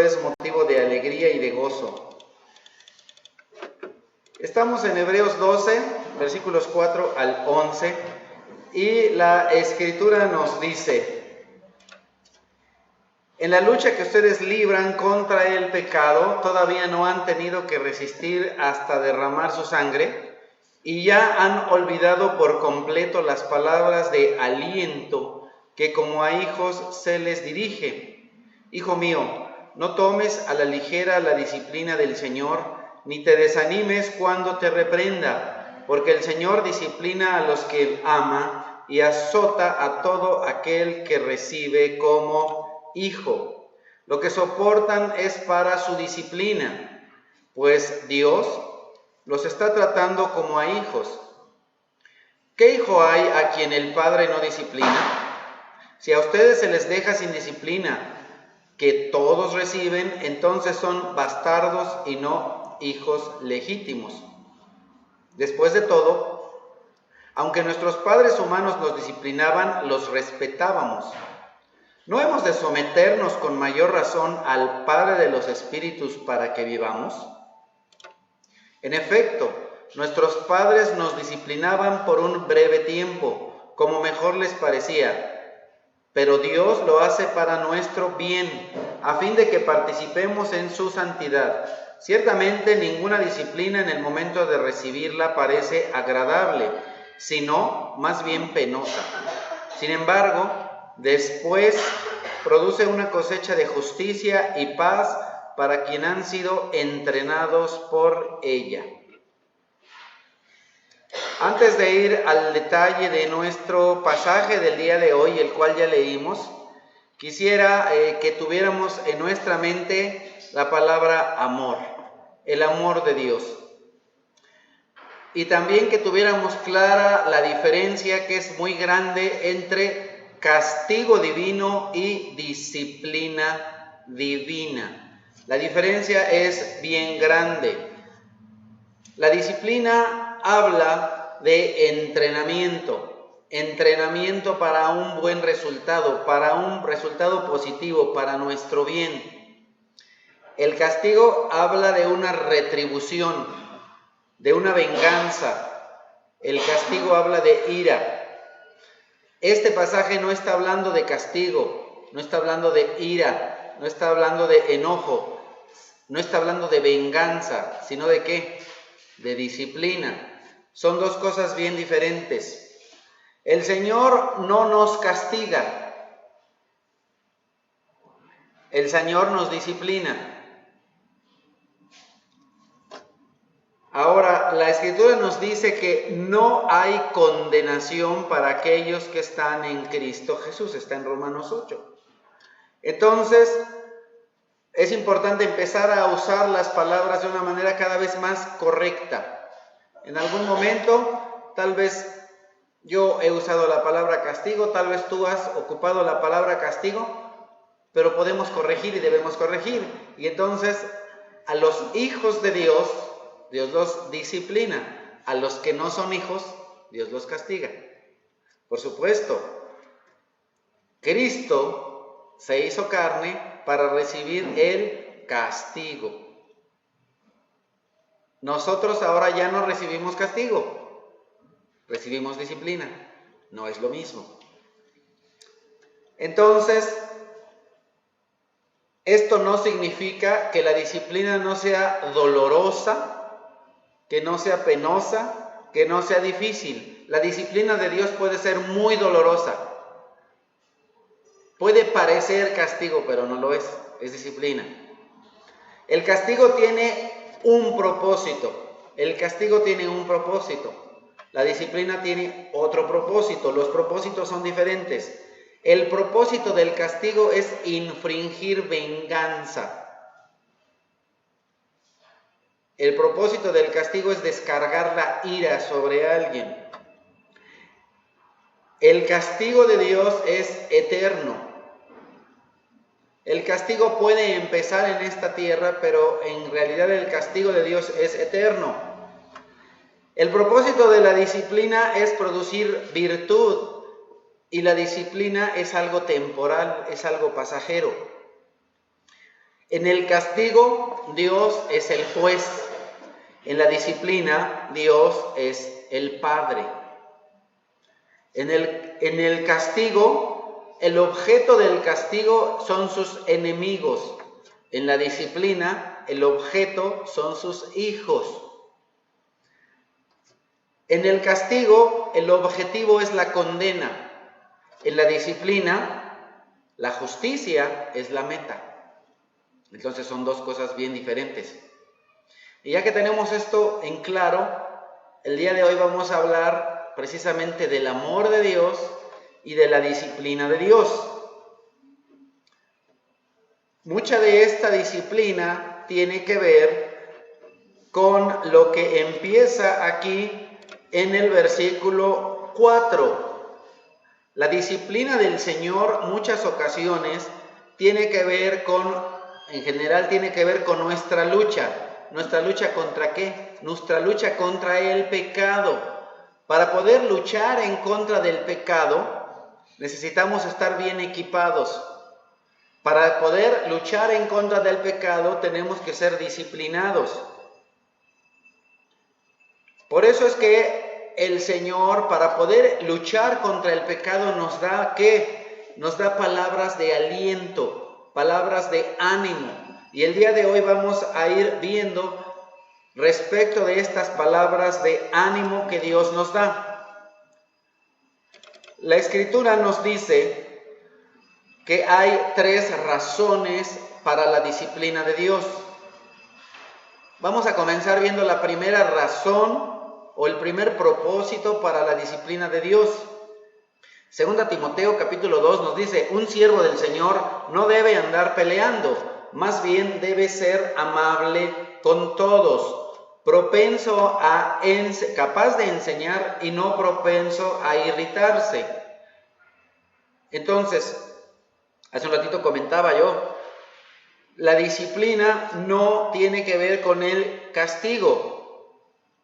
es motivo de alegría y de gozo. Estamos en Hebreos 12, versículos 4 al 11, y la Escritura nos dice: en la lucha que ustedes libran contra el pecado, todavía no han tenido que resistir hasta derramar su sangre, y ya han olvidado por completo las palabras de aliento que como a hijos se les dirige. Hijo mío, no tomes a la ligera la disciplina del Señor, ni te desanimes cuando te reprenda, porque el Señor disciplina a los que ama y azota a todo aquel que recibe como hijo. Lo que soportan es para su disciplina, pues Dios los está tratando como a hijos. ¿Qué hijo hay a quien el padre no disciplina? Si a ustedes se les deja sin disciplina, que todos reciben, entonces son bastardos y no hijos legítimos. Después de todo, aunque nuestros padres humanos nos disciplinaban, los respetábamos. ¿No hemos de someternos con mayor razón al Padre de los Espíritus para que vivamos? En efecto, nuestros padres nos disciplinaban por un breve tiempo, como mejor les parecía, pero Dios lo hace para nuestro bien, a fin de que participemos en su santidad. Ciertamente ninguna disciplina en el momento de recibirla parece agradable, sino más bien penosa. Sin embargo, después produce una cosecha de justicia y paz para quienes han sido entrenados por ella. Antes de ir al detalle de nuestro pasaje del día de hoy, el cual ya leímos, quisiera que tuviéramos en nuestra mente la palabra amor, el amor de Dios. Y también que tuviéramos clara la diferencia, que es muy grande, entre castigo divino y disciplina divina. La diferencia es bien grande. La disciplina habla de entrenamiento para un buen resultado, para un resultado positivo, para nuestro bien. El castigo habla de una retribución, de una venganza. El castigo habla de ira. Este pasaje no está hablando de castigo, no está hablando de ira, no está hablando de enojo, no está hablando de venganza, sino de ¿qué? De disciplina. Son dos cosas bien diferentes. El Señor no nos castiga. El Señor nos disciplina. Ahora, la Escritura nos dice que no hay condenación para aquellos que están en Cristo Jesús. Está en Romanos 8. Entonces, es importante empezar a usar las palabras de una manera cada vez más correcta. En algún momento, tal vez yo he usado la palabra castigo, tal vez tú has ocupado la palabra castigo, pero podemos corregir y debemos corregir. Y entonces, a los hijos de Dios, Dios los disciplina. A los que no son hijos, Dios los castiga. Por supuesto, Cristo se hizo carne para recibir el castigo. Nosotros ahora ya no recibimos castigo, recibimos disciplina. No es lo mismo. Entonces, esto no significa que la disciplina no sea dolorosa, que no sea penosa, que no sea difícil. La disciplina de Dios puede ser muy dolorosa. Puede parecer castigo, pero no lo es disciplina. El castigo tiene un propósito. El castigo tiene un propósito. La disciplina tiene otro propósito. Los propósitos son diferentes. El propósito del castigo es infringir venganza. El propósito del castigo es descargar la ira sobre alguien. El castigo de Dios es eterno. El castigo puede empezar en esta tierra, pero en realidad el castigo de Dios es eterno. El propósito de la disciplina es producir virtud, y la disciplina es algo temporal, es algo pasajero. En el castigo, Dios es el juez. En la disciplina, Dios es el Padre. En el castigo, el objeto del castigo son sus enemigos. En la disciplina, el objeto son sus hijos. En el castigo, el objetivo es la condena. En la disciplina, la justicia es la meta. Entonces son dos cosas bien diferentes. Y ya que tenemos esto en claro, el día de hoy vamos a hablar precisamente del amor de Dios y de la disciplina de Dios. Mucha de esta disciplina tiene que ver con lo que empieza aquí en el versículo 4. La disciplina del Señor muchas ocasiones tiene que ver en general tiene que ver con nuestra lucha. ¿Nuestra lucha contra qué? Nuestra lucha contra el pecado. Para poder luchar en contra del pecado, necesitamos estar bien equipados. Para poder luchar en contra del pecado, tenemos que ser disciplinados. Por eso es que el Señor, para poder luchar contra el pecado, nos da ¿qué? Nos da palabras de aliento, palabras de ánimo. Y el día de hoy vamos a ir viendo respecto de estas palabras de ánimo que Dios nos da. La Escritura nos dice que hay 3 razones para la disciplina de Dios. Vamos a comenzar viendo la primera razón o el primer propósito para la disciplina de Dios. Segunda Timoteo capítulo 2 nos dice: un siervo del Señor no debe andar peleando, más bien debe ser amable con todos, capaz de enseñar y no propenso a irritarse. Entonces, hace un ratito comentaba yo, la disciplina no tiene que ver con el castigo.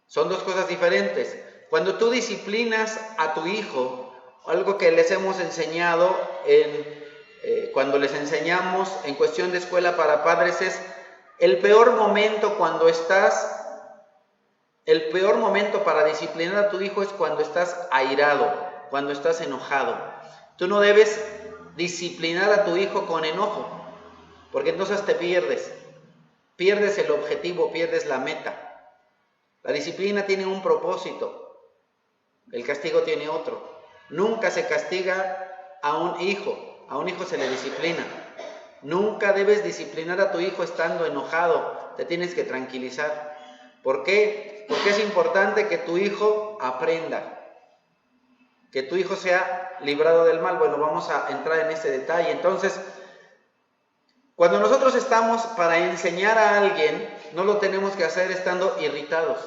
Son dos cosas diferentes. Cuando tú disciplinas a tu hijo, algo que les hemos enseñado cuando les enseñamos en cuestión de escuela para padres es el peor momento para disciplinar a tu hijo es cuando estás airado, cuando estás enojado. Tú no debes disciplinar a tu hijo con enojo, porque entonces te pierdes el objetivo, pierdes la meta. La disciplina tiene un propósito, el castigo tiene otro. Nunca se castiga a un hijo se le disciplina. Nunca debes disciplinar a tu hijo estando enojado, te tienes que tranquilizar. ¿Por qué? Porque es importante que tu hijo aprenda, que tu hijo sea librado del mal. Bueno, vamos a entrar en ese detalle. Entonces, cuando nosotros estamos para enseñar a alguien, no lo tenemos que hacer estando irritados,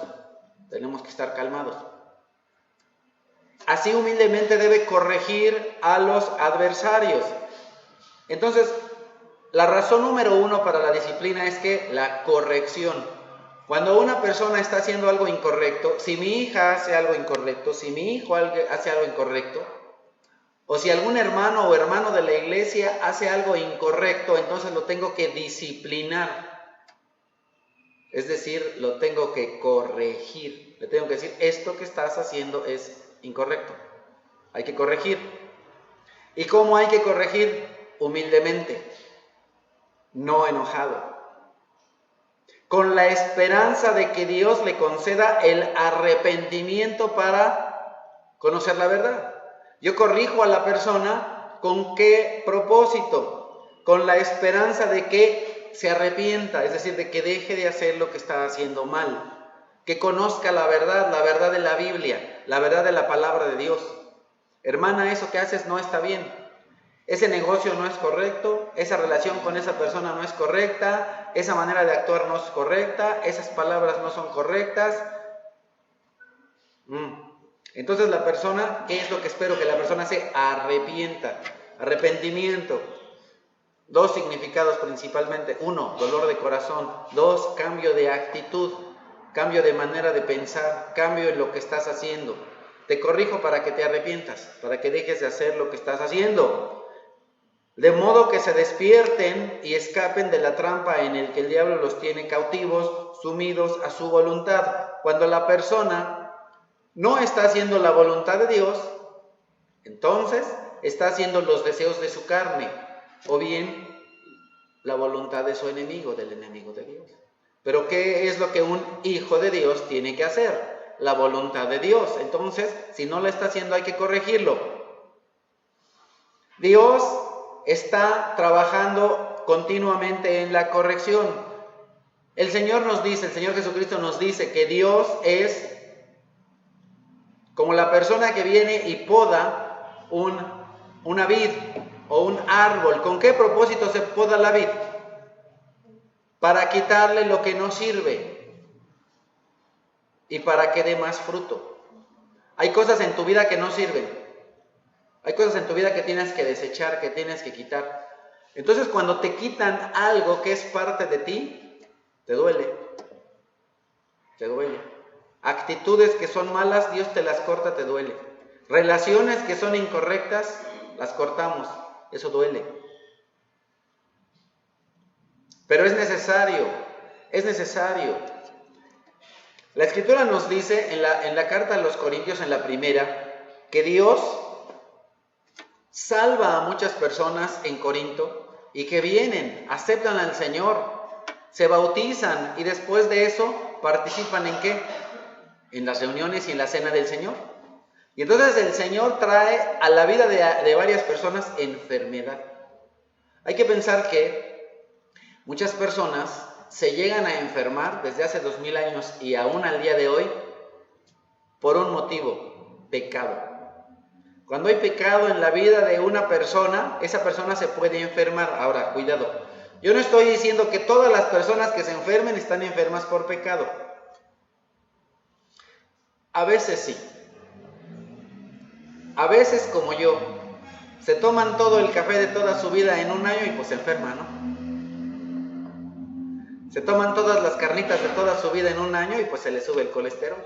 tenemos que estar calmados. Así humildemente debe corregir a los adversarios. Entonces, la razón número 1 para la disciplina es que la corrección. Cuando una persona está haciendo algo incorrecto, si mi hija hace algo incorrecto, si mi hijo hace algo incorrecto, o si algún hermano o hermano de la iglesia hace algo incorrecto, entonces lo tengo que disciplinar. Es decir, lo tengo que corregir. Le tengo que decir, esto que estás haciendo es incorrecto. Hay que corregir. ¿Y cómo hay que corregir? Humildemente, no enojado. Con la esperanza de que Dios le conceda el arrepentimiento para conocer la verdad. Yo corrijo a la persona, ¿con qué propósito? Con la esperanza de que se arrepienta, es decir, de que deje de hacer lo que está haciendo mal, que conozca la verdad de la Biblia, la verdad de la palabra de Dios. Hermana, eso que haces no está bien, ese negocio no es correcto, esa relación con esa persona no es correcta, esa manera de actuar no es correcta, esas palabras no son correctas. Entonces la persona, ¿qué es lo que espero? Que la persona se arrepienta. Arrepentimiento. 2 significados principalmente. 1, dolor de corazón. 2, cambio de actitud, cambio de manera de pensar, cambio en lo que estás haciendo. Te corrijo para que te arrepientas, para que dejes de hacer lo que estás haciendo. de modo que se despierten y escapen de la trampa en el que el diablo los tiene cautivos, sumidos a su voluntad. Cuando la persona no está haciendo la voluntad de Dios, entonces está haciendo los deseos de su carne, o bien la voluntad de su enemigo, del enemigo de Dios. Pero ¿qué es lo que un hijo de Dios tiene que hacer? La voluntad de Dios. Entonces, si no la está haciendo, hay que corregirlo. Dios está trabajando continuamente en la corrección. El Señor Jesucristo nos dice que Dios es como la persona que viene y poda una vid o un árbol. ¿Con qué propósito se poda la vid? Para quitarle lo que no sirve y para que dé más fruto. Hay cosas en tu vida que no sirven. Hay cosas en tu vida que tienes que desechar, que tienes que quitar. Entonces, cuando te quitan algo que es parte de ti, te duele. Te duele. Actitudes que son malas, Dios te las corta, te duele. Relaciones que son incorrectas, las cortamos. Eso duele. Pero es necesario. La Escritura nos dice en la carta a los Corintios, en la primera, que Dios salva a muchas personas en Corinto y que vienen, aceptan al Señor, se bautizan y después de eso participan ¿en qué? En las reuniones y en la cena del Señor. Y entonces el Señor trae a la vida de varias personas enfermedad. Hay que pensar que muchas personas se llegan a enfermar desde hace 2000 años y aún al día de hoy por un motivo: pecado. Cuando hay pecado en la vida de una persona, esa persona se puede enfermar. Ahora, cuidado. Yo no estoy diciendo que todas las personas que se enfermen están enfermas por pecado. A veces sí. A veces, como yo, se toman todo el café de toda su vida en un año y pues se enferman, ¿no? Se toman todas las carnitas de toda su vida en un año y pues se les sube el colesterol.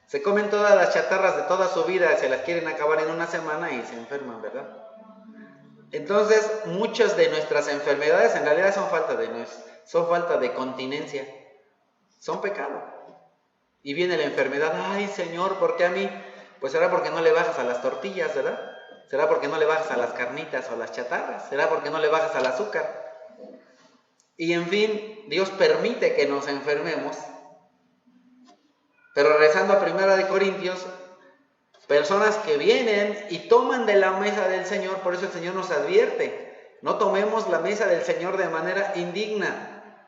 Se comen todas las chatarras de toda su vida, se las quieren acabar en una semana y se enferman, ¿verdad? Entonces, muchas de nuestras enfermedades en realidad son falta de continencia, son pecado. Y viene la enfermedad: ay, Señor, ¿por qué a mí? Pues será porque no le bajas a las tortillas, ¿verdad? Será porque no le bajas a las carnitas o a las chatarras, será porque no le bajas al azúcar. Y en fin, Dios permite que nos enfermemos. Pero regresando a 1 Corintios, personas que vienen y toman de la mesa del Señor, por eso el Señor nos advierte: no tomemos la mesa del Señor de manera indigna,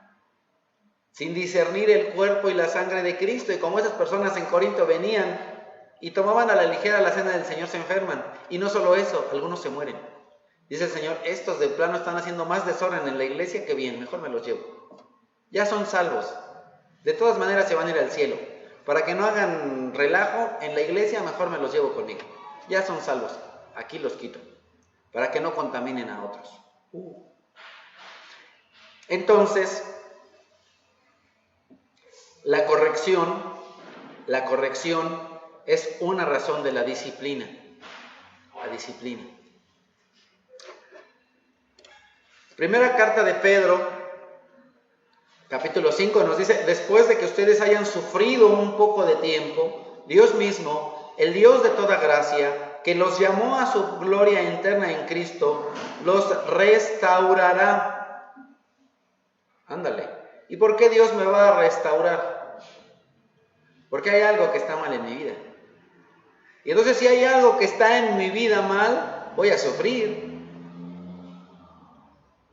sin discernir el cuerpo y la sangre de Cristo. Y como esas personas en Corinto venían y tomaban a la ligera la cena del Señor, se enferman. Y no solo eso, algunos se mueren. Dice el Señor: estos de plano están haciendo más desorden en la iglesia que bien, mejor me los llevo. Ya son salvos, de todas maneras se van a ir al cielo. Para que no hagan relajo en la iglesia, mejor me los llevo conmigo. Ya son salvos, aquí los quito, para que no contaminen a otros. Entonces, la corrección es una razón de la disciplina. La disciplina. Primera carta de Pedro, capítulo 5, nos dice: después de que ustedes hayan sufrido un poco de tiempo, Dios mismo, el Dios de toda gracia, que los llamó a su gloria eterna en Cristo, los restaurará. Ándale. ¿Y por qué Dios me va a restaurar? Porque hay algo que está mal en mi vida. Y entonces, si hay algo que está en mi vida mal, voy a sufrir.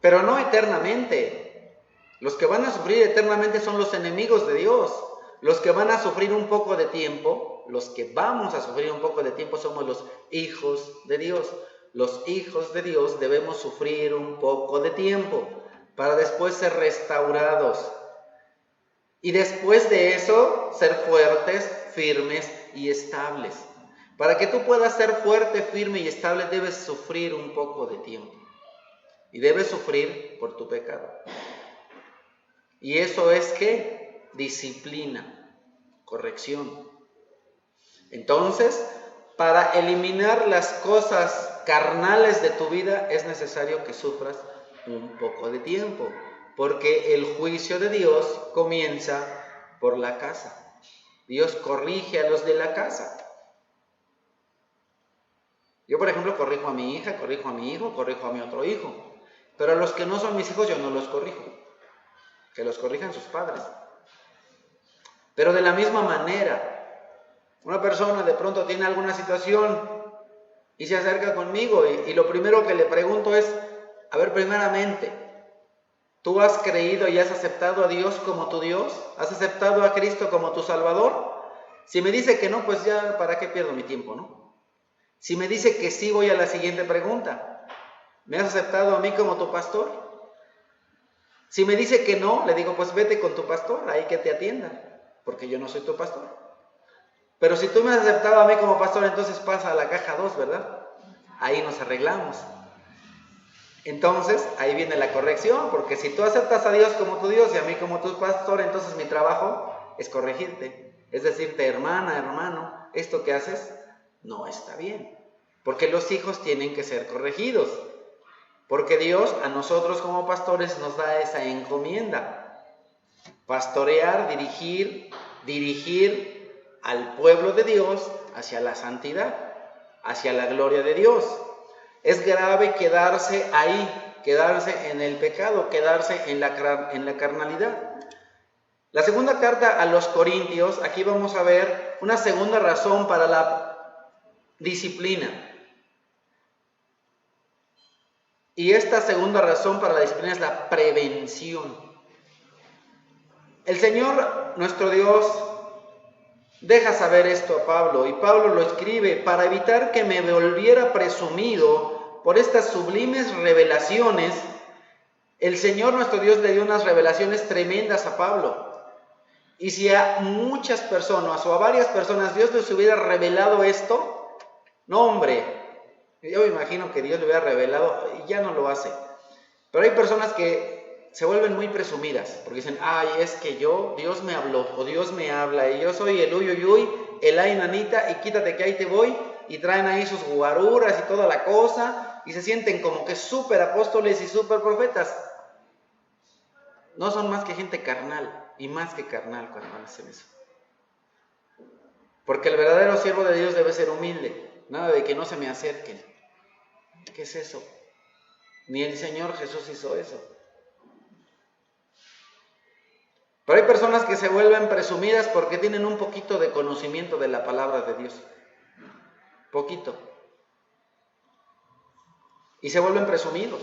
Pero no eternamente. Los que van a sufrir eternamente son los enemigos de Dios. Los que van a sufrir un poco de tiempo, los que vamos a sufrir un poco de tiempo, somos los hijos de Dios. Los hijos de Dios debemos sufrir un poco de tiempo para después ser restaurados. Y después de eso, ser fuertes, firmes y estables. Para que tú puedas ser fuerte, firme y estable, debes sufrir un poco de tiempo. Y debes sufrir por tu pecado. Y eso es ¿qué? Disciplina, corrección. Entonces, para eliminar las cosas carnales de tu vida, es necesario que sufras un poco de tiempo, porque el juicio de Dios comienza por la casa. Dios corrige a los de la casa. Yo, por ejemplo, corrijo a mi hija, corrijo a mi hijo, corrijo a mi otro hijo. Pero a los que no son mis hijos yo no los corrijo. Que los corrijan sus padres. Pero de la misma manera, una persona de pronto tiene alguna situación y se acerca conmigo y lo primero que le pregunto es, a ver, primeramente, ¿tú has creído y has aceptado a Dios como tu Dios? ¿Has aceptado a Cristo como tu Salvador? Si me dice que no, pues ya, ¿para qué pierdo mi tiempo, no? Si me dice que sí, voy a la siguiente pregunta. ¿Me has aceptado a mí como tu pastor? Si me dice que no, le digo, pues vete con tu pastor, ahí que te atienda, porque yo no soy tu pastor. Pero si tú me has aceptado a mí como pastor, entonces pasa a la caja 2, ¿verdad? Ahí nos arreglamos. Entonces, ahí viene la corrección, porque si tú aceptas a Dios como tu Dios y a mí como tu pastor, entonces mi trabajo es corregirte. Es decirte, hermana, hermano, esto que haces no está bien. Porque los hijos tienen que ser corregidos. Porque Dios a nosotros como pastores nos da esa encomienda. Pastorear, dirigir al pueblo de Dios hacia la santidad, hacia la gloria de Dios. Es grave quedarse ahí, quedarse en el pecado, quedarse en la carnalidad. La segunda carta a los Corintios, aquí vamos a ver una segunda razón para la disciplina. Y esta segunda razón para la disciplina es la prevención. El Señor, nuestro Dios, deja saber esto a Pablo, y Pablo lo escribe para evitar que me volviera presumido por estas sublimes revelaciones. El Señor, nuestro Dios, le dio unas revelaciones tremendas a Pablo. Y si a muchas personas o a varias personas Dios les hubiera revelado esto, no, hombre, yo me imagino que Dios le hubiera revelado y ya no lo hace. Pero hay personas que se vuelven muy presumidas, porque dicen, ay, es que Dios me habló, o Dios me habla, y yo soy el uyuyuy, el ay nanita, y quítate que ahí te voy, y traen ahí sus guaruras y toda la cosa, y se sienten como que súper apóstoles y súper profetas. No son más que gente carnal, y más que carnal cuando hacen eso. Porque el verdadero siervo de Dios debe ser humilde, nada de que no se me acerquen. ¿Qué es eso? Ni el Señor Jesús hizo eso. Pero hay personas que se vuelven presumidas porque tienen un poquito de conocimiento de la palabra de Dios. Poquito. Y se vuelven presumidos.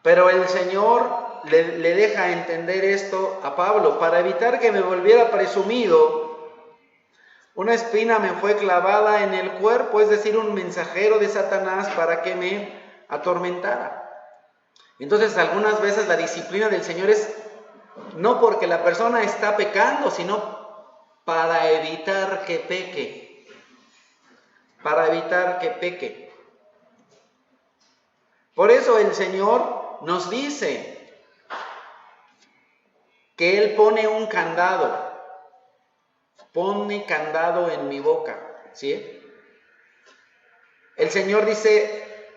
Pero el Señor le deja entender esto a Pablo. Para evitar que me volviera presumido, una espina me fue clavada en el cuerpo, es decir, un mensajero de Satanás para que me atormentara. Entonces, algunas veces la disciplina del Señor es no porque la persona está pecando, sino para evitar que peque. Para evitar que peque. Por eso el Señor nos dice que Él pone un candado. Pone candado en mi boca, ¿sí? El Señor dice,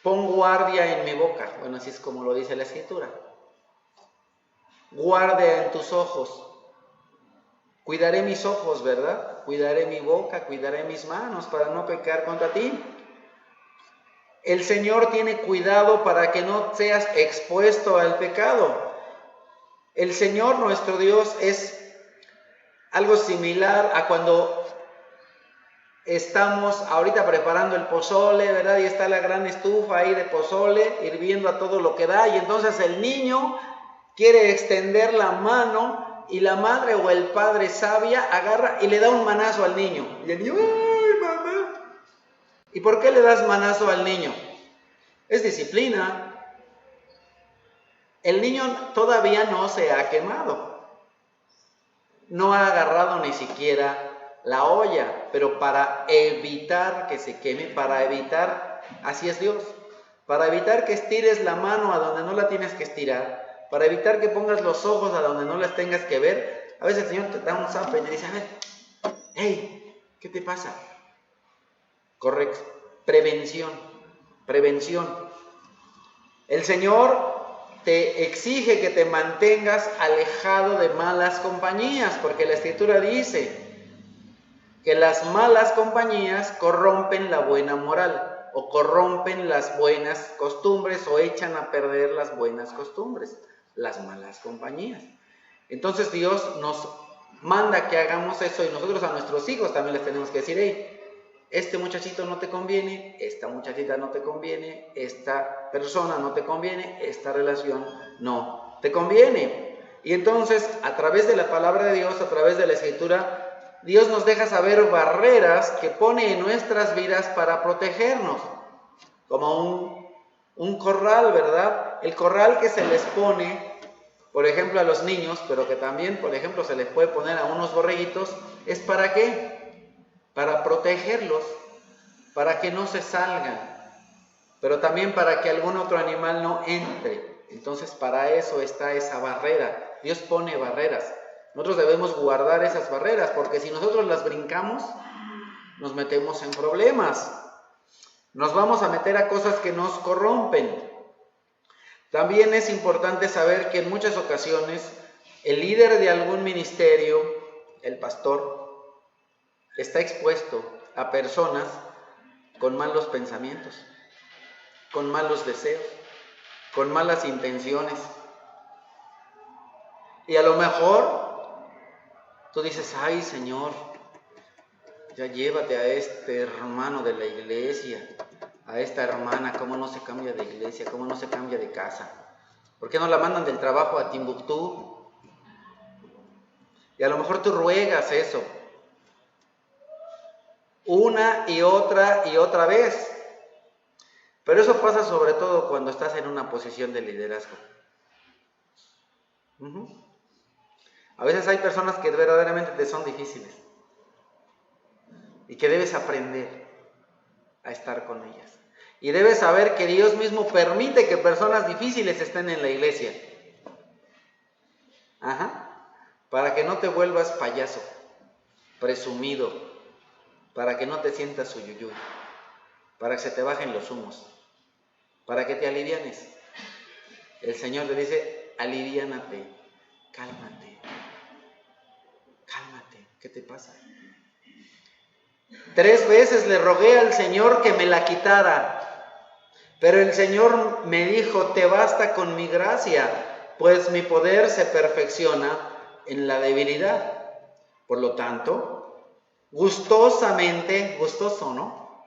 pon guardia en mi boca. Bueno, así es como lo dice la Escritura. Guardia en tus ojos. Cuidaré mis ojos, ¿verdad? Cuidaré mi boca, cuidaré mis manos para no pecar contra ti. El Señor tiene cuidado para que no seas expuesto al pecado. El Señor, nuestro Dios, es algo similar a cuando estamos ahorita preparando el pozole, ¿verdad? Y está la gran estufa ahí de pozole, hirviendo a todo lo que da. Y entonces el niño quiere extender la mano y la madre o el padre sabia agarra y le da un manazo al niño. Y el niño, ¡ay, mamá! ¿Y por qué le das manazo al niño? Es disciplina. El niño todavía no se ha quemado. No ha agarrado ni siquiera la olla, pero para evitar que se queme, para evitar, así es Dios, para evitar que estires la mano a donde no la tienes que estirar, para evitar que pongas los ojos a donde no las tengas que ver, a veces el Señor te da un zape y te dice, a ver, hey, ¿qué te pasa? Correcto. prevención. Prevención. El Señor te exige que te mantengas alejado de malas compañías, porque la Escritura dice que las malas compañías corrompen la buena moral, o corrompen las buenas costumbres, o echan a perder las buenas costumbres, las malas compañías. Entonces Dios nos manda que hagamos eso, y nosotros a nuestros hijos también les tenemos que decir: hey, este muchachito no te conviene, esta muchachita no te conviene, esta persona no te conviene, esta relación no te conviene. Y entonces, a través de la palabra de Dios, a través de la Escritura, Dios nos deja saber barreras que pone en nuestras vidas para protegernos, como un corral, ¿verdad? El corral que se les pone, por ejemplo, a los niños, pero que también, por ejemplo, se les puede poner a unos borreguitos, ¿es para qué? Para protegerlos, para que no se salgan, pero también para que algún otro animal no entre. Entonces, para eso está esa barrera. Dios pone barreras. Nosotros debemos guardar esas barreras, porque si nosotros las brincamos, nos metemos en problemas. Nos vamos a meter a cosas que nos corrompen. También es importante saber que en muchas ocasiones el líder de algún ministerio, el pastor, está expuesto a personas con malos pensamientos, con malos deseos, con malas intenciones. Y a lo mejor tú dices: ay, Señor, ya llévate a este hermano de la iglesia, a esta hermana, ¿cómo no se cambia de iglesia? ¿Cómo no se cambia de casa? ¿Por qué no la mandan del trabajo a Timbuktu? Y a lo mejor tú ruegas eso una y otra vez. Pero eso pasa sobre todo cuando estás en una posición de liderazgo. A veces hay personas que verdaderamente te son difíciles y que debes aprender a estar con ellas. Y debes saber que Dios mismo permite que personas difíciles estén en la iglesia. Para que no te vuelvas payaso, presumido, para que no te sientas suyuyuy, para que se te bajen los humos, para que te alivianes. El Señor le dice: aliviánate, cálmate, ¿qué te pasa? 3 veces le rogué al Señor que me la quitara, pero el Señor me dijo: te basta con mi gracia, pues mi poder se perfecciona en la debilidad. Por lo tanto, gustosamente, gustoso, ¿no?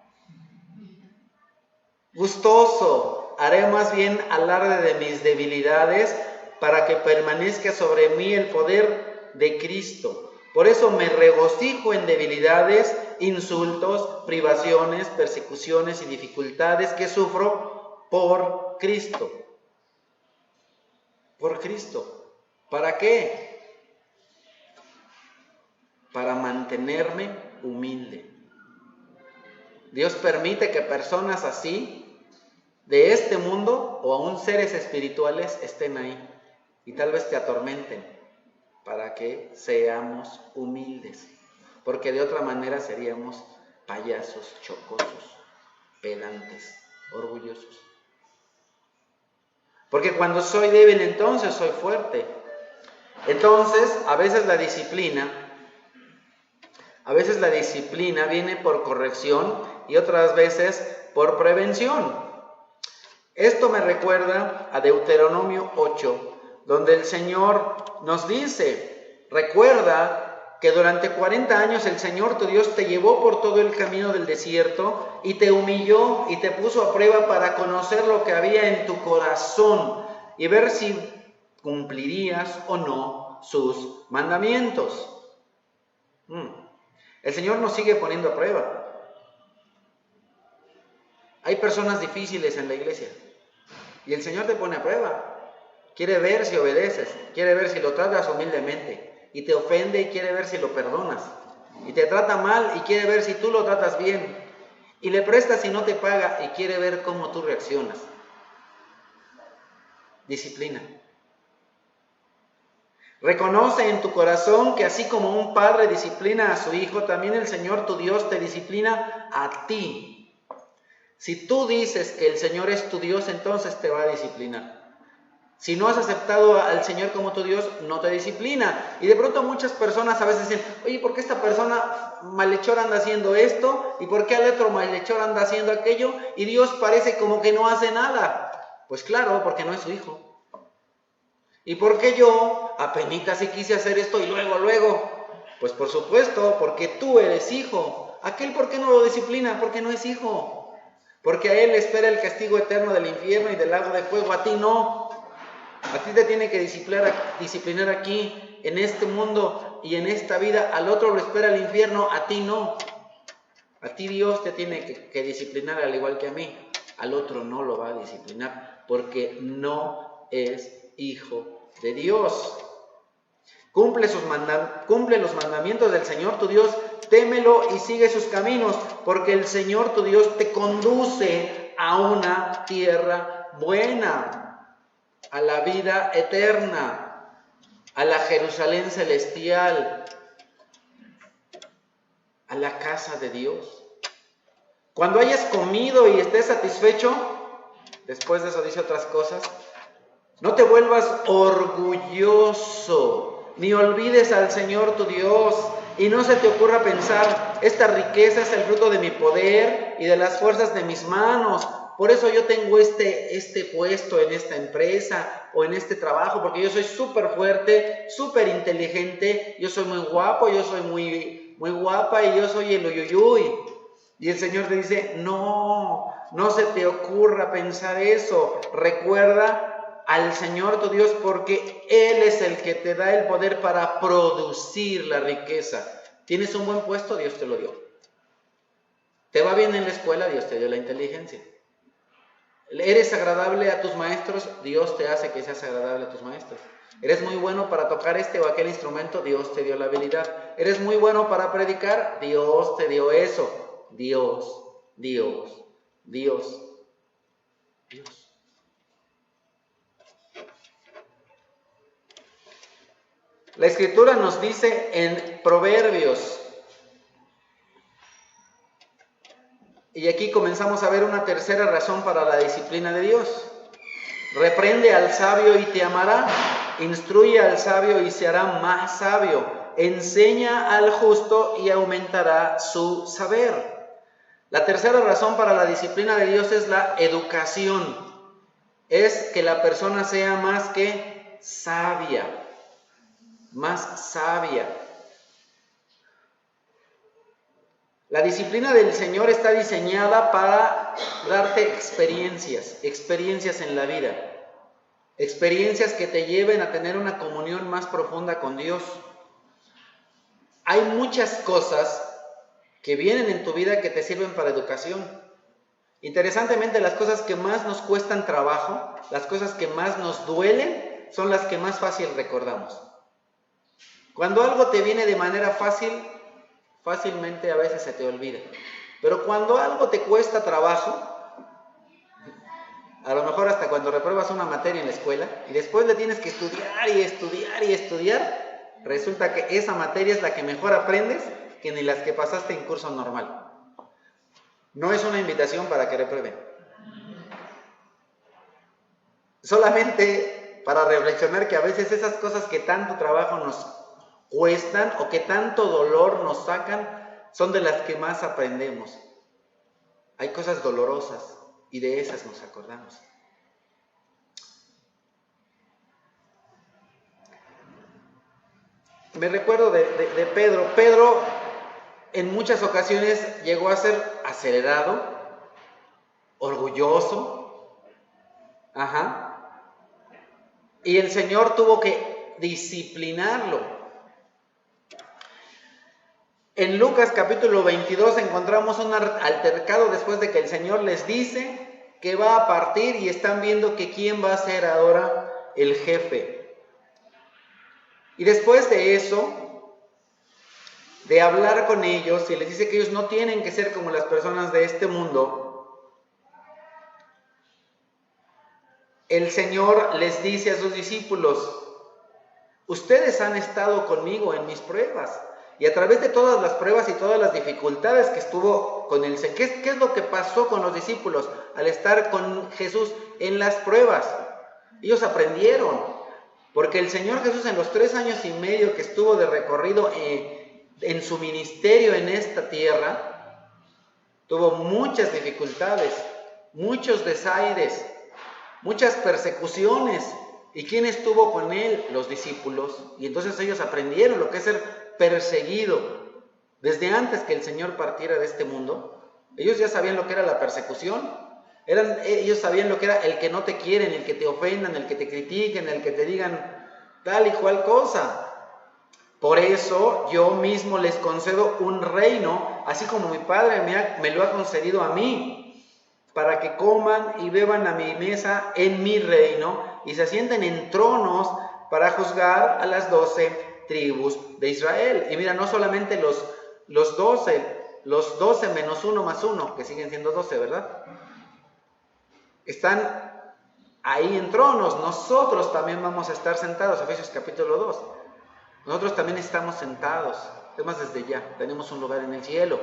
Gustoso, haré más bien alarde de mis debilidades, para que permanezca sobre mí el poder de Cristo. Por eso me regocijo en debilidades, insultos, privaciones, persecuciones y dificultades que sufro por Cristo. Por Cristo. ¿Para qué? Para mantenerme humilde. Dios permite que personas así, de este mundo, o aún seres espirituales, estén ahí y tal vez te atormenten, para que seamos humildes, porque de otra manera seríamos payasos, chocosos, pedantes, orgullosos. Porque cuando soy débil, entonces soy fuerte. Entonces, a veces la disciplina viene por corrección y otras veces por prevención. Esto me recuerda a Deuteronomio 8, donde el Señor nos dice: recuerda que durante 40 años el Señor tu Dios te llevó por todo el camino del desierto y te humilló y te puso a prueba para conocer lo que había en tu corazón y ver si cumplirías o no sus mandamientos. El Señor nos sigue poniendo a prueba. Hay personas difíciles en la iglesia y el Señor te pone a prueba. Quiere ver si obedeces, quiere ver si lo tratas humildemente, y te ofende y quiere ver si lo perdonas, y te trata mal y quiere ver si tú lo tratas bien, y le prestas y no te paga y quiere ver cómo tú reaccionas. Disciplina. Reconoce en tu corazón que así como un padre disciplina a su hijo, también el Señor tu Dios te disciplina a ti. Si tú dices que el Señor es tu Dios, entonces te va a disciplinar. Si no has aceptado al Señor como tu Dios, no te disciplina. Y de pronto muchas personas a veces dicen, oye, ¿por qué esta persona malhechor anda haciendo esto? ¿Y por qué el otro malhechor anda haciendo aquello? Y Dios parece como que no hace nada. Pues claro, porque no es su hijo. ¿Y por qué yo apenas si quise hacer esto y luego? Pues por supuesto, porque tú eres hijo. ¿Aquel por qué no lo disciplina? Porque no es hijo. Porque a él espera el castigo eterno del infierno y del lago de fuego, a ti no. A ti te tiene que disciplinar aquí, en este mundo y en esta vida. Al otro lo espera el infierno, a ti no. A ti Dios te tiene que disciplinar al igual que a mí. Al otro no lo va a disciplinar porque no es hijo de Dios. Cumple los mandamientos del Señor tu Dios, témelo y sigue sus caminos, porque el Señor tu Dios te conduce a una tierra buena, a la vida eterna, a la Jerusalén celestial, a la casa de Dios. Cuando hayas comido y estés satisfecho, después de eso dice otras cosas, no te vuelvas orgulloso, ni olvides al Señor tu Dios, y no se te ocurra pensar, esta riqueza es el fruto de mi poder y de las fuerzas de mis manos. Por eso yo tengo este puesto en esta empresa o en este trabajo, porque yo soy súper fuerte, súper inteligente, yo soy muy guapo, yo soy muy guapa y yo soy el uyuyuy. Y el Señor te dice, no se te ocurra pensar eso. Recuerda al Señor tu Dios, porque Él es el que te da el poder para producir la riqueza. ¿Tienes un buen puesto? Dios te lo dio. ¿Te va bien en la escuela? Dios te dio la inteligencia. ¿Eres agradable a tus maestros? Dios te hace que seas agradable a tus maestros. ¿Eres muy bueno para tocar este o aquel instrumento? Dios te dio la habilidad. ¿Eres muy bueno para predicar? Dios te dio eso. Dios. La Escritura nos dice en Proverbios, y aquí comenzamos a ver una tercera razón para la disciplina de Dios. Reprende al sabio y te amará, instruye al sabio y se hará más sabio, enseña al justo y aumentará su saber. La tercera razón para la disciplina de Dios es la educación, es que la persona sea más que sabia, más sabia. La disciplina del Señor está diseñada para darte experiencias en la vida, experiencias que te lleven a tener una comunión más profunda con Dios. Hay muchas cosas que vienen en tu vida que te sirven para educación. Interesantemente, las cosas que más nos cuestan trabajo, las cosas que más nos duelen, son las que más fácil recordamos. Cuando algo te viene de manera fácil, fácilmente a veces se te olvida. Pero cuando algo te cuesta trabajo, a lo mejor hasta cuando repruebas una materia en la escuela y después le tienes que estudiar, resulta que esa materia es la que mejor aprendes que ni las que pasaste en curso normal. No es una invitación para que reprueben. Solamente para reflexionar que a veces esas cosas que tanto trabajo nos cuestan o que tanto dolor nos sacan son de las que más aprendemos. Hay cosas dolorosas y de esas nos acordamos. Me recuerdo de Pedro. Pedro en muchas ocasiones llegó a ser acelerado, orgulloso. Y el Señor tuvo que disciplinarlo. En Lucas capítulo 22 encontramos un altercado después de que el Señor les dice que va a partir y están viendo que quién va a ser ahora el jefe. Y después de eso, de hablar con ellos, y les dice que ellos no tienen que ser como las personas de este mundo, el Señor les dice a sus discípulos, ustedes han estado conmigo en mis pruebas, Y a través de todas las pruebas y todas las dificultades que estuvo con el Señor, ¿qué es lo que pasó con los discípulos al estar con Jesús en las pruebas? Ellos aprendieron, porque el Señor Jesús en los 3 años y medio que estuvo de recorrido en su ministerio en esta tierra, tuvo muchas dificultades, muchos desaires, muchas persecuciones. ¿Y quién estuvo con él? Los discípulos. Y entonces ellos aprendieron lo que es ser perseguido. Desde antes que el Señor partiera de este mundo, ellos ya sabían lo que era la persecución. Ellos sabían lo que era el que no te quieren, el que te ofendan, el que te critiquen, el que te digan tal y cual cosa. Por eso yo mismo les concedo un reino, así como mi Padre me lo ha concedido a mí, para que coman y beban a mi mesa en mi reino y se sienten en tronos para juzgar a las 12 tribus de Israel. Y mira, no solamente los 12 menos 1 más 1, que siguen siendo 12, ¿verdad? Están ahí en tronos. Nosotros también vamos a estar sentados, Efesios capítulo 2. Nosotros también estamos sentados, además desde ya, tenemos un lugar en el cielo.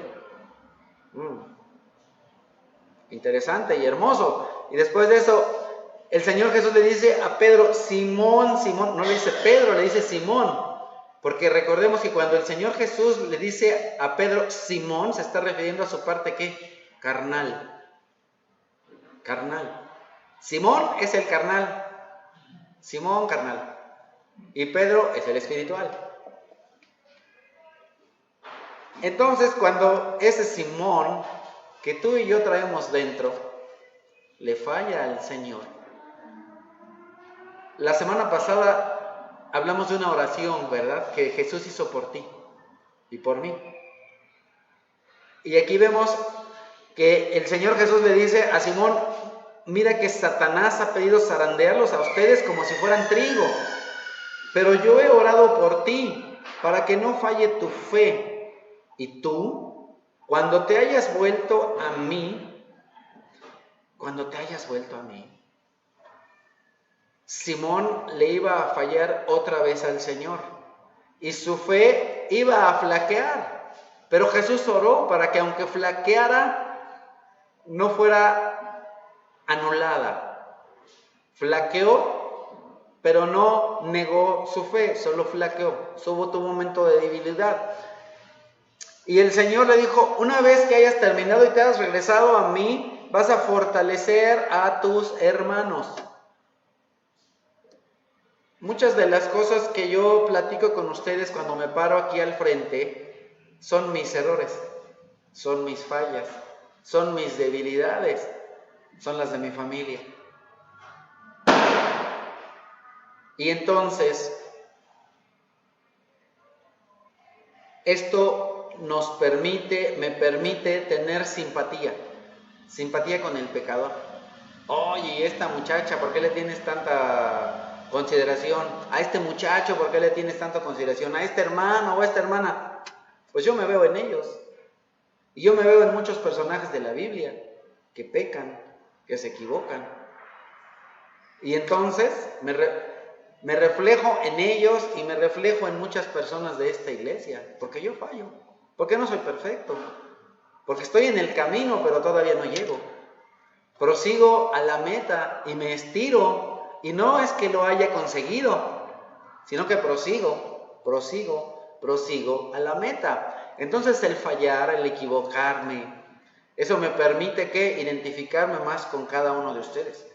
Interesante y hermoso. Y después de eso, el Señor Jesús le dice a Pedro, Simón, Simón, no le dice Pedro, le dice Simón. Porque recordemos que cuando el Señor Jesús le dice a Pedro, Simón, se está refiriendo a su parte, ¿qué? Carnal. Carnal. Simón es el carnal. Simón, carnal. Y Pedro es el espiritual. Entonces, cuando ese Simón que tú y yo traemos dentro le falla al Señor. La semana pasada hablamos de una oración, ¿verdad? Que Jesús hizo por ti y por mí. Y aquí vemos que el Señor Jesús le dice a Simón, mira que Satanás ha pedido zarandearlos a ustedes como si fueran trigo, pero yo he orado por ti para que no falle tu fe. Y tú, cuando te hayas vuelto a mí, Simón le iba a fallar otra vez al Señor y su fe iba a flaquear. Pero Jesús oró para que aunque flaqueara, no fuera anulada. Flaqueó, pero no negó su fe, solo flaqueó. Tuvo un momento de debilidad. Y el Señor le dijo, una vez que hayas terminado y te has regresado a mí, vas a fortalecer a tus hermanos. Muchas de las cosas que yo platico con ustedes cuando me paro aquí al frente son mis errores, son mis fallas, son mis debilidades, son las de mi familia. Y entonces, esto me permite tener simpatía con el pecador. Oye, esta muchacha, ¿por qué le tienes tanta consideración? A este muchacho, ¿por qué le tienes tanta consideración? A este hermano o a esta hermana. Pues yo me veo en ellos. Y yo me veo en muchos personajes de la Biblia que pecan, que se equivocan. Y entonces me reflejo en ellos y me reflejo en muchas personas de esta iglesia, porque yo fallo, porque no soy perfecto, porque estoy en el camino pero todavía no llego. Prosigo a la meta y me estiro, y no es que lo haya conseguido, sino que prosigo a la meta. Entonces el fallar, el equivocarme, eso me permite que identificarme más con cada uno de ustedes.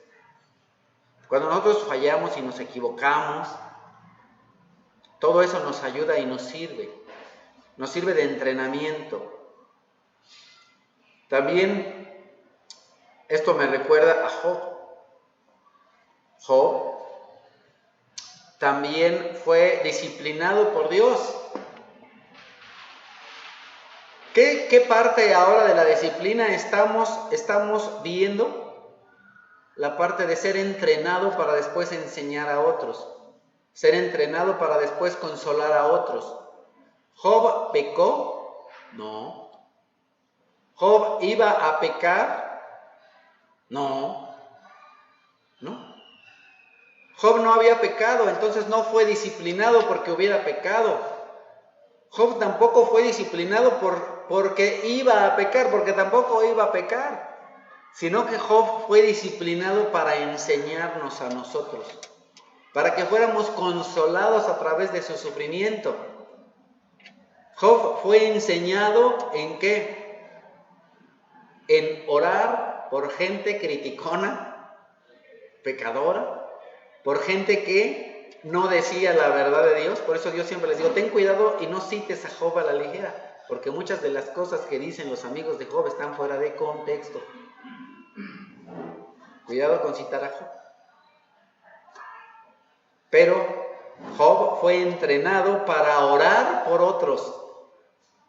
Cuando nosotros fallamos y nos equivocamos, todo eso nos ayuda y nos sirve de entrenamiento. También esto me recuerda a Job. Job también fue disciplinado por Dios. ¿Qué parte ahora de la disciplina estamos viendo? La parte de ser entrenado para después enseñar a otros. Ser entrenado para después consolar a otros. ¿Job pecó? No. ¿Job iba a pecar? No. Job no había pecado, entonces no fue disciplinado porque hubiera pecado. Job tampoco fue disciplinado porque iba a pecar, porque tampoco iba a pecar, sino que Job fue disciplinado para enseñarnos a nosotros, para que fuéramos consolados a través de su sufrimiento. Job fue enseñado ¿en qué? En orar por gente criticona, pecadora, por gente que no decía la verdad de Dios. Por eso Dios siempre les digo, ten cuidado y no cites a Job a la ligera, porque muchas de las cosas que dicen los amigos de Job están fuera de contexto. Cuidado con citar a Job. Pero Job fue entrenado para orar por otros,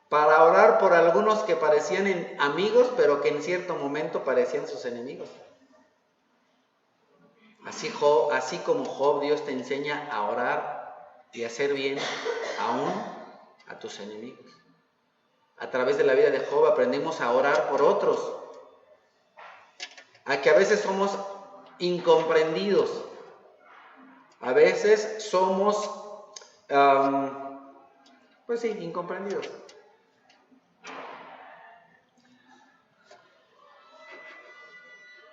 para orar por algunos que parecían amigos, pero que en cierto momento parecían sus enemigos. Así como Job, Dios te enseña a orar y a hacer bien aún a tus enemigos. A través de la vida de Job aprendimos a orar por otros, a que a veces somos incomprendidos, a veces somos, incomprendidos.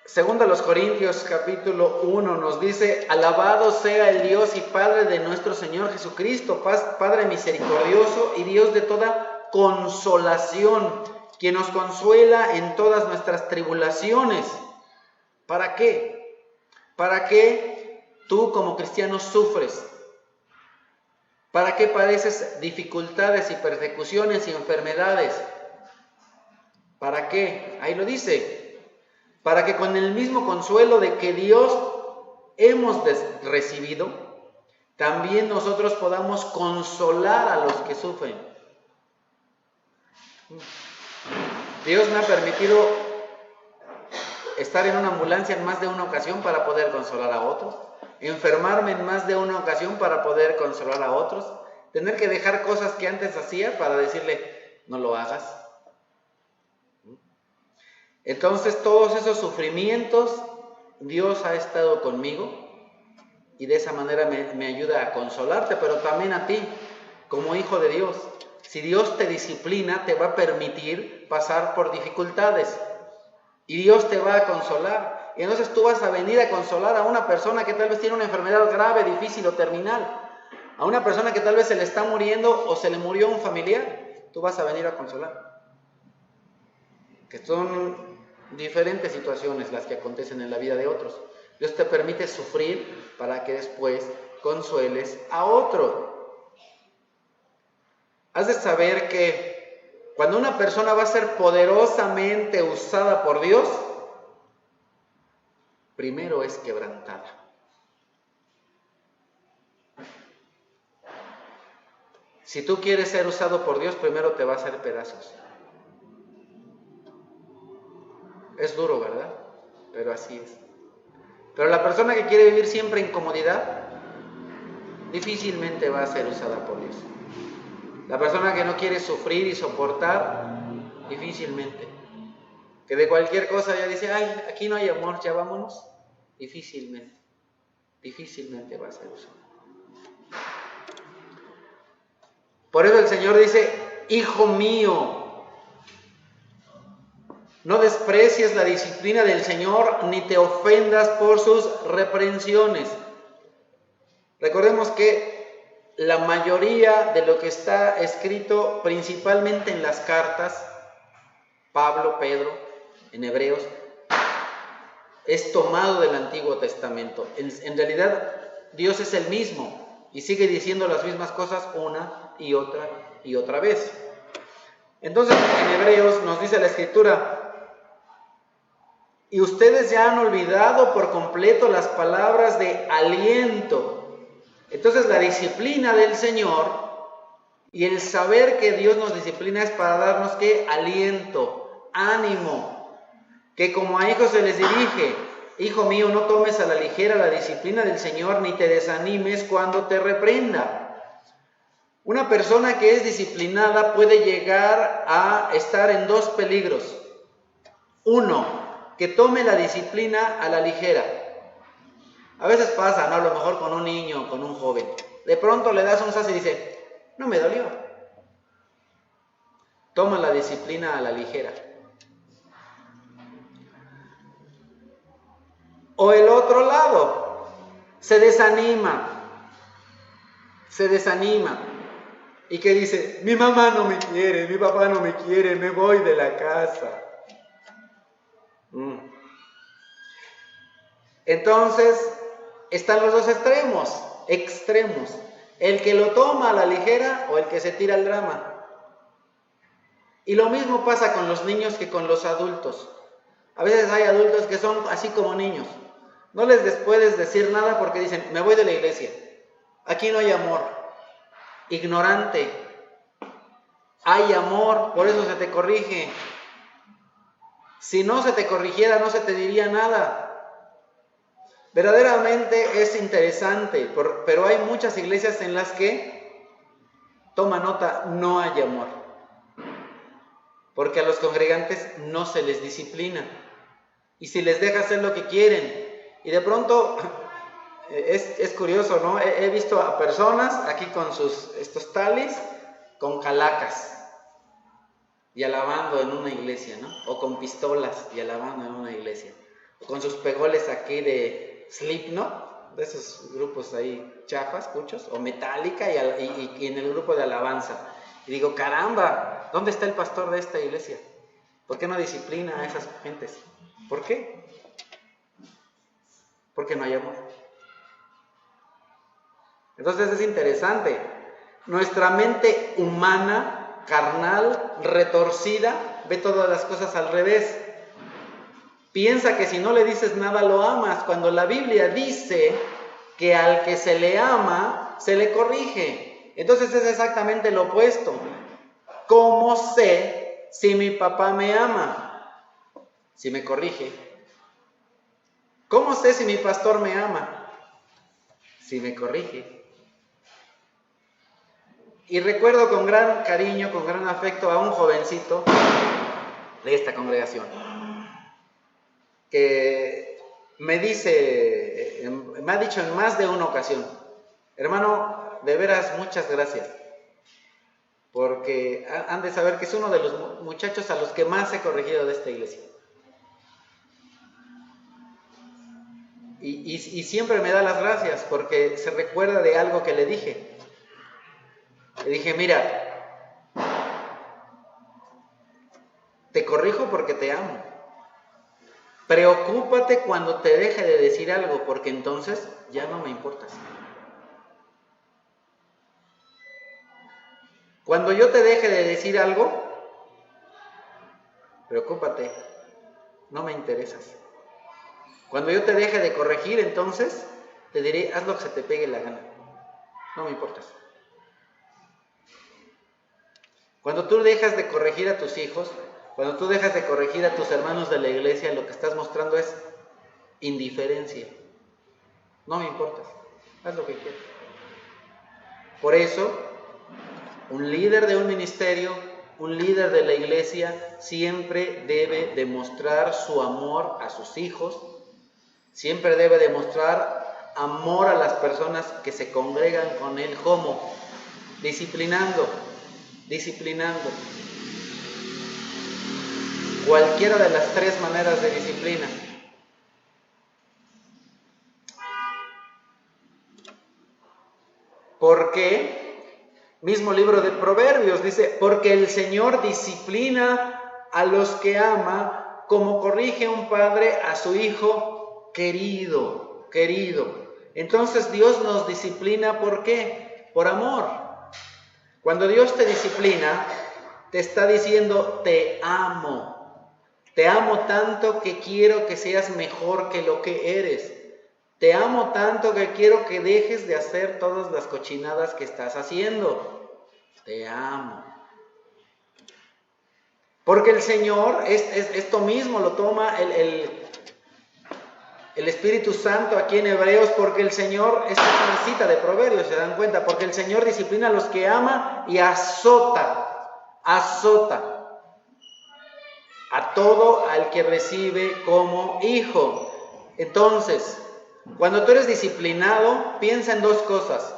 Segundo a los Corintios capítulo 1 nos dice, alabado sea el Dios y Padre de nuestro Señor Jesucristo, Padre misericordioso y Dios de toda consolación, quien nos consuela en todas nuestras tribulaciones. ¿Para qué? ¿Para qué tú como cristiano sufres? ¿Para qué padeces dificultades y persecuciones y enfermedades? ¿Para qué? Ahí lo dice. Para que con el mismo consuelo de que Dios hemos recibido, también nosotros podamos consolar a los que sufren. Dios me ha permitido estar en una ambulancia en más de una ocasión para poder consolar a otros, enfermarme en más de una ocasión para poder consolar a otros, tener que dejar cosas que antes hacía para decirle, no lo hagas. Entonces todos esos sufrimientos, Dios ha estado conmigo y de esa manera me ayuda a consolarte, pero también a ti, como hijo de Dios. Si Dios te disciplina, te va a permitir pasar por dificultades y Dios te va a consolar. Y entonces tú vas a venir a consolar a una persona que tal vez tiene una enfermedad grave, difícil o terminal, a una persona que tal vez se le está muriendo o se le murió un familiar, tú vas a venir a consolar. Que son diferentes situaciones las que acontecen en la vida de otros. Dios te permite sufrir para que después consueles a otro. Has de saber que cuando una persona va a ser poderosamente usada por Dios, primero es quebrantada. Si tú quieres ser usado por Dios, primero te va a hacer pedazos. Es duro, ¿verdad? Pero así es. Pero la persona que quiere vivir siempre en comodidad, difícilmente va a ser usada por Dios. La persona que no quiere sufrir y soportar, difícilmente. Que de cualquier cosa ya dice, ay, aquí no hay amor, ya vámonos. Difícilmente va a ser usada. Por eso el Señor dice, hijo mío, no desprecies la disciplina del Señor, ni te ofendas por sus reprensiones. Recordemos que la mayoría de lo que está escrito, principalmente en las cartas, Pablo, Pedro, en Hebreos, es tomado del Antiguo Testamento. En realidad, Dios es el mismo y sigue diciendo las mismas cosas una y otra vez. Entonces, en Hebreos nos dice la Escritura, y ustedes ya han olvidado por completo las palabras de aliento. Entonces la disciplina del Señor y el saber que Dios nos disciplina es para darnos ¿qué? Aliento, ánimo. Que como a hijos se les dirige, hijo mío, no tomes a la ligera la disciplina del Señor ni te desanimes cuando te reprenda. Una persona que es disciplinada puede llegar a estar en dos peligros. Uno, que tome la disciplina a la ligera. A veces pasa, ¿no? A lo mejor con un niño, con un joven. De pronto le das un sas y dice, no me dolió. toma la disciplina a la ligera. O el otro lado, se desanima. ¿Y qué dice? Mi mamá no me quiere, mi papá no me quiere, me voy de la casa. Entonces, están los dos extremos. El que lo toma a la ligera o el que se tira al drama. Y lo mismo pasa con los niños que con los adultos. A veces hay adultos que son así como niños. No les puedes decir nada porque dicen, me voy de la iglesia. Aquí no hay amor. Ignorante. Hay amor, por eso se te corrige. Si no se te corrigiera, no se te diría nada. Verdaderamente es interesante, pero hay muchas iglesias en las que, toma nota, no hay amor. Porque a los congregantes no se les disciplina. Y si les deja hacer lo que quieren. Y de pronto, es curioso, ¿no? He visto a personas aquí con estos talis, con calacas. Y alabando en una iglesia, ¿no? O con pistolas y alabando en una iglesia. O con sus pegoles aquí de Slipknot, de esos grupos ahí chafas, cuchos, o Metallica y en el grupo de alabanza. Y digo, caramba, ¿dónde está el pastor de esta iglesia? ¿Por qué no disciplina a esas gentes? ¿Por qué? Porque no hay amor. Entonces es interesante. Nuestra mente humana, carnal, retorcida, ve todas las cosas al revés. Piensa que si no le dices nada lo amas, cuando la Biblia dice que al que se le ama, se le corrige. Entonces es exactamente lo opuesto. ¿Cómo sé si mi papá me ama? Si me corrige. ¿Cómo sé si mi pastor me ama? Si me corrige. Y recuerdo con gran cariño, con gran afecto a un jovencito de esta congregación que me ha dicho en más de una ocasión, hermano, de veras muchas gracias, porque han de saber que es uno de los muchachos a los que más he corregido de esta iglesia. Y siempre me da las gracias porque se recuerda de algo que le dije. Le dije, mira, te corrijo porque te amo. Preocúpate cuando te deje de decir algo, porque entonces ya no me importas. Cuando yo te deje de decir algo, preocúpate, no me interesas. Cuando yo te deje de corregir, entonces te diré, haz lo que se te pegue la gana, no me importas. Cuando tú dejas de corregir a tus hijos, cuando tú dejas de corregir a tus hermanos de la iglesia, lo que estás mostrando es indiferencia. No me importas, haz lo que quieras. Por eso, un líder de un ministerio, un líder de la iglesia, siempre debe demostrar su amor a sus hijos, siempre debe demostrar amor a las personas que se congregan con él. ¿Cómo? Disciplinando. Cualquiera de las tres maneras de disciplina. ¿Por qué? Mismo libro de Proverbios dice, porque el Señor disciplina a los que ama, como corrige un padre a su hijo querido. Entonces Dios nos disciplina, ¿por qué? Por amor. Cuando Dios te disciplina, te está diciendo, te amo. Te amo tanto que quiero que seas mejor que lo que eres. Te amo tanto que quiero que dejes de hacer todas las cochinadas que estás haciendo. Te amo. Porque el Señor, esto mismo lo toma el Espíritu Santo aquí en Hebreos, porque el Señor, esta es una cita de Proverbios, ¿se dan cuenta? Porque el Señor disciplina a los que ama y azota a todo al que recibe como hijo. Entonces, cuando tú eres disciplinado, piensa en dos cosas.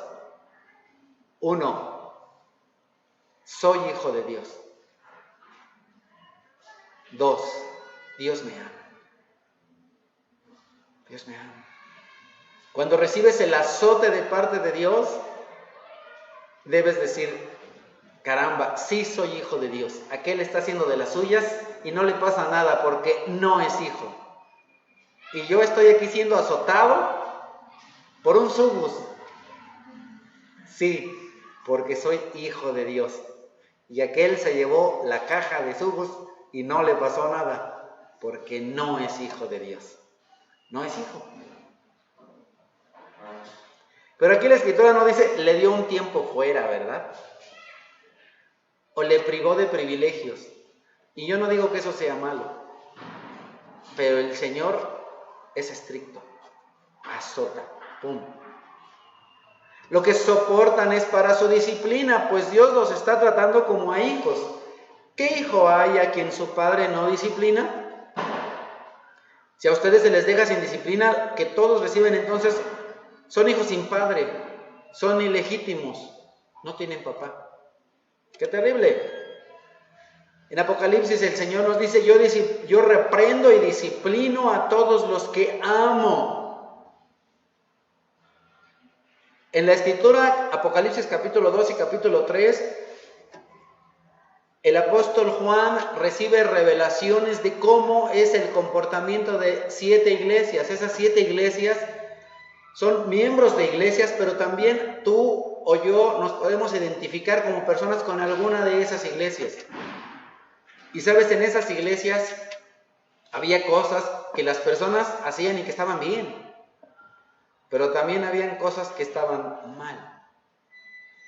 Uno, soy hijo de Dios. 2, Dios me ama. Dios me ama. Cuando recibes el azote de parte de Dios, debes decir, caramba, sí soy hijo de Dios. Aquel está haciendo de las suyas y no le pasa nada porque no es hijo. Y yo estoy aquí siendo azotado por un subus. Sí, porque soy hijo de Dios. Y aquel se llevó la caja de subus y no le pasó nada porque no es hijo de Dios. No es hijo. Pero aquí la Escritura no dice, le dio un tiempo fuera, ¿verdad? O le privó de privilegios. Y yo no digo que eso sea malo. Pero el Señor es estricto. Azota. ¡Pum! Lo que soportan es para su disciplina, pues Dios los está tratando como a hijos. ¿Qué hijo hay a quien su padre no disciplina? Si a ustedes se les deja sin disciplina, que todos reciben, entonces son hijos sin padre, son ilegítimos, no tienen papá. ¡Qué terrible! En Apocalipsis el Señor nos dice, yo reprendo y disciplino a todos los que amo. En la Escritura, Apocalipsis capítulo 2 y capítulo 3, el apóstol Juan recibe revelaciones de cómo es el comportamiento de 7 iglesias. Esas 7 iglesias son miembros de iglesias, pero también tú o yo nos podemos identificar como personas con alguna de esas iglesias. Y sabes, en esas iglesias había cosas que las personas hacían y que estaban bien, pero también habían cosas que estaban mal.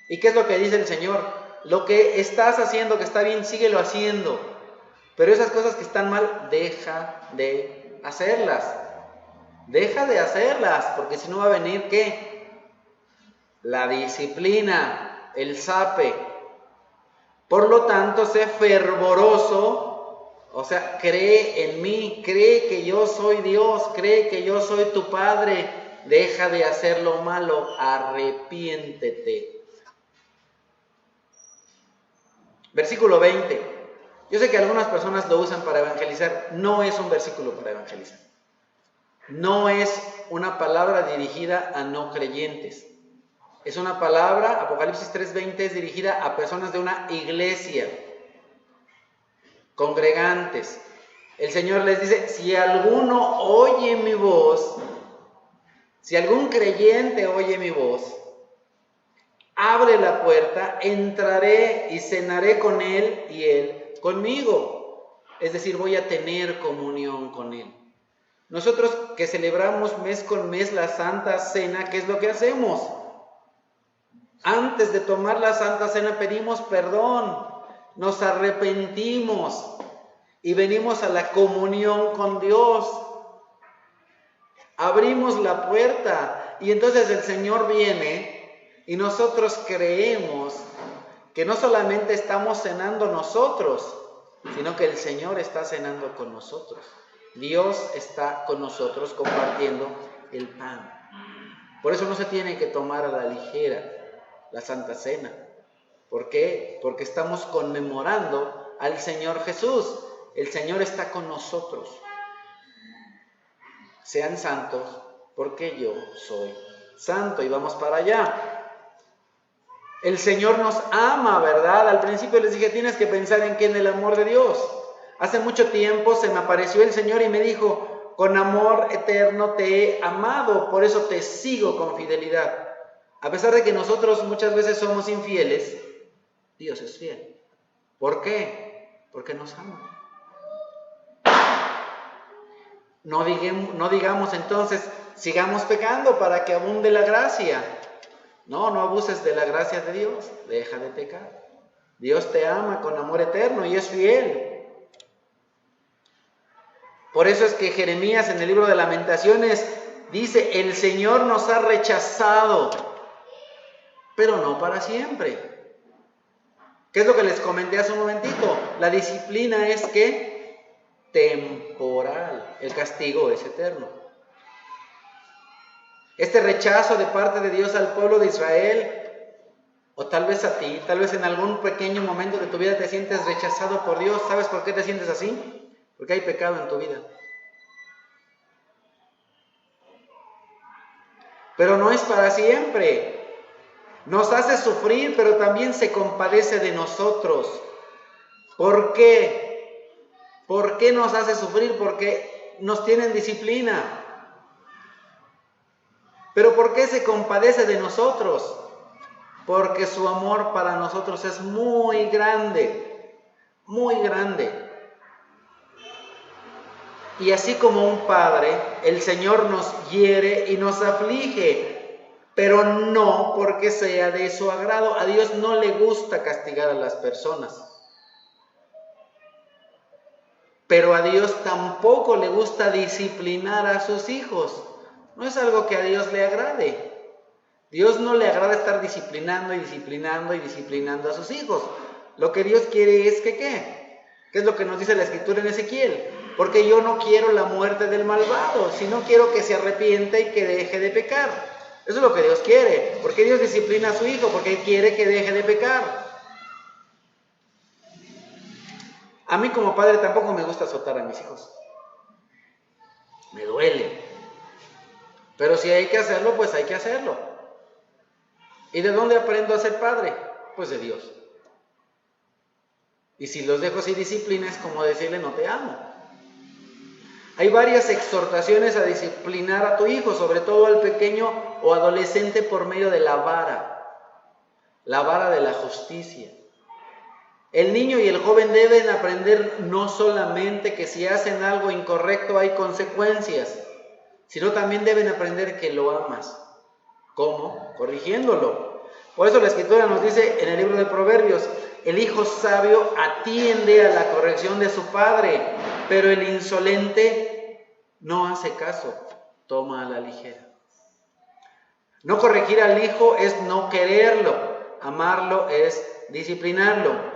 ¿Y qué es lo que dice el Señor? Lo que estás haciendo que está bien, síguelo haciendo, pero esas cosas que están mal, deja de hacerlas. Deja de hacerlas, porque si no va a venir, ¿qué? La disciplina, el zape. Por lo tanto, sé fervoroso, o sea, cree en mí, cree que yo soy Dios, cree que yo soy tu Padre. Deja de hacer lo malo, arrepiéntete. Versículo 20. Yo sé que algunas personas lo usan para evangelizar. No es un versículo para evangelizar. No es una palabra dirigida a no creyentes. Es una palabra, Apocalipsis 3:20, es dirigida a personas de una iglesia, congregantes. El Señor les dice, si alguno oye mi voz, si algún creyente oye mi voz, abre la puerta, entraré y cenaré con él y él conmigo. Es decir, voy a tener comunión con él. Nosotros que celebramos mes con mes la Santa Cena, ¿qué es lo que hacemos? Antes de tomar la Santa Cena pedimos perdón, nos arrepentimos y venimos a la comunión con Dios. Abrimos la puerta y entonces el Señor viene y nosotros creemos que no solamente estamos cenando nosotros, sino que el Señor está cenando con nosotros. Dios está con nosotros compartiendo el pan. Por eso no se tiene que tomar a la ligera la Santa Cena. ¿Por qué? Porque estamos conmemorando al Señor Jesús. El Señor está con nosotros. Sean santos porque yo soy santo. Y vamos para allá. El Señor nos ama, ¿verdad? Al principio les dije, tienes que pensar en qué, en el amor de Dios. Hace mucho tiempo se me apareció el Señor y me dijo, con amor eterno te he amado, por eso te sigo con fidelidad. A pesar de que nosotros muchas veces somos infieles, Dios es fiel. ¿Por qué? Porque nos ama. No digamos entonces, sigamos pecando para que abunde la gracia. No abuses de la gracia de Dios, deja de pecar. Dios te ama con amor eterno y es fiel. Por eso es que Jeremías en el libro de Lamentaciones dice, el Señor nos ha rechazado, pero no para siempre. ¿Qué es lo que les comenté hace un momentito? La disciplina es que temporal, el castigo es eterno. Este rechazo de parte de Dios al pueblo de Israel, o tal vez a ti, tal vez en algún pequeño momento de tu vida te sientes rechazado por Dios. ¿Sabes por qué te sientes así? porque hay pecado en tu vida. Pero no es para siempre. Nos hace sufrir, pero también se compadece de nosotros. ¿Por qué? ¿Por qué nos hace sufrir? Porque nos tienen disciplina. ¿Pero por qué se compadece de nosotros? Porque su amor para nosotros es muy grande, muy grande. Y así como un padre, el Señor nos hiere y nos aflige, pero no porque sea de su agrado. A Dios no le gusta castigar a las personas. Pero a Dios tampoco le gusta disciplinar a sus hijos. No es algo que a Dios le agrade. Dios no le agrada estar disciplinando y disciplinando y disciplinando a sus hijos. Lo que Dios quiere es que ¿qué? ¿Qué es lo que nos dice la Escritura en Ezequiel? Porque yo no quiero la muerte del malvado, sino quiero que se arrepienta y que deje de pecar. Eso es lo que Dios quiere. ¿Por qué Dios disciplina a su hijo? Porque quiere que deje de pecar. A mí como padre tampoco me gusta azotar a mis hijos. Me duele. Pero si hay que hacerlo, pues hay que hacerlo. ¿Y de dónde aprendo a ser padre? Pues de Dios. Y si los dejo sin disciplina es como decirle no te amo. Hay varias exhortaciones a disciplinar a tu hijo, sobre todo al pequeño o adolescente por medio de la vara de la justicia. El niño y el joven deben aprender no solamente que si hacen algo incorrecto hay consecuencias, sino también deben aprender que lo amas. ¿Cómo? Corrigiéndolo. Por eso la Escritura nos dice en el libro de Proverbios, el hijo sabio atiende a la corrección de su padre, pero el insolente no hace caso, toma a la ligera. No corregir al hijo es no quererlo, amarlo es disciplinarlo.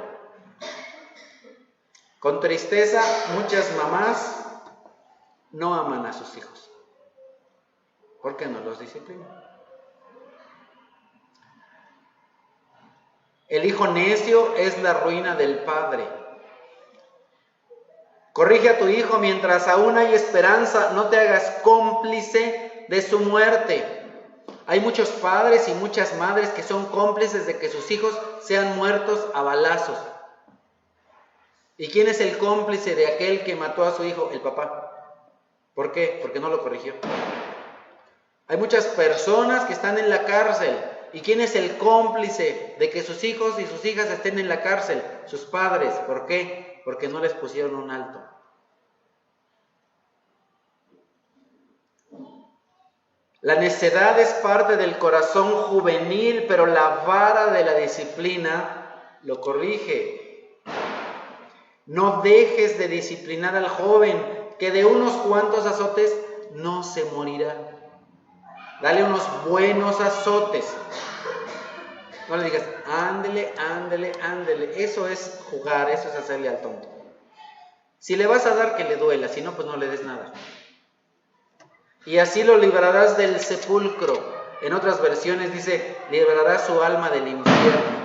Con tristeza, muchas mamás no aman a sus hijos, porque no los disciplinan. El hijo necio es la ruina del padre. Corrige a tu hijo mientras aún hay esperanza, no te hagas cómplice de su muerte. Hay muchos padres y muchas madres que son cómplices de que sus hijos sean muertos a balazos. ¿Y quién es el cómplice de aquel que mató a su hijo? El papá. ¿Por qué? Porque no lo corrigió. Hay muchas personas que están en la cárcel. ¿Y quién es el cómplice de que sus hijos y sus hijas estén en la cárcel? Sus padres. ¿Por qué? Porque no les pusieron un alto. La necedad es parte del corazón juvenil, pero la vara de la disciplina lo corrige. No dejes de disciplinar al joven, que de unos cuantos azotes no se morirá. Dale unos buenos azotes. No le digas, ándele, ándele, ándele. Eso es jugar, eso es hacerle al tonto. Si le vas a dar, que le duela, si no, pues no le des nada. Y así lo librarás del sepulcro. En otras versiones dice, librará su alma del infierno.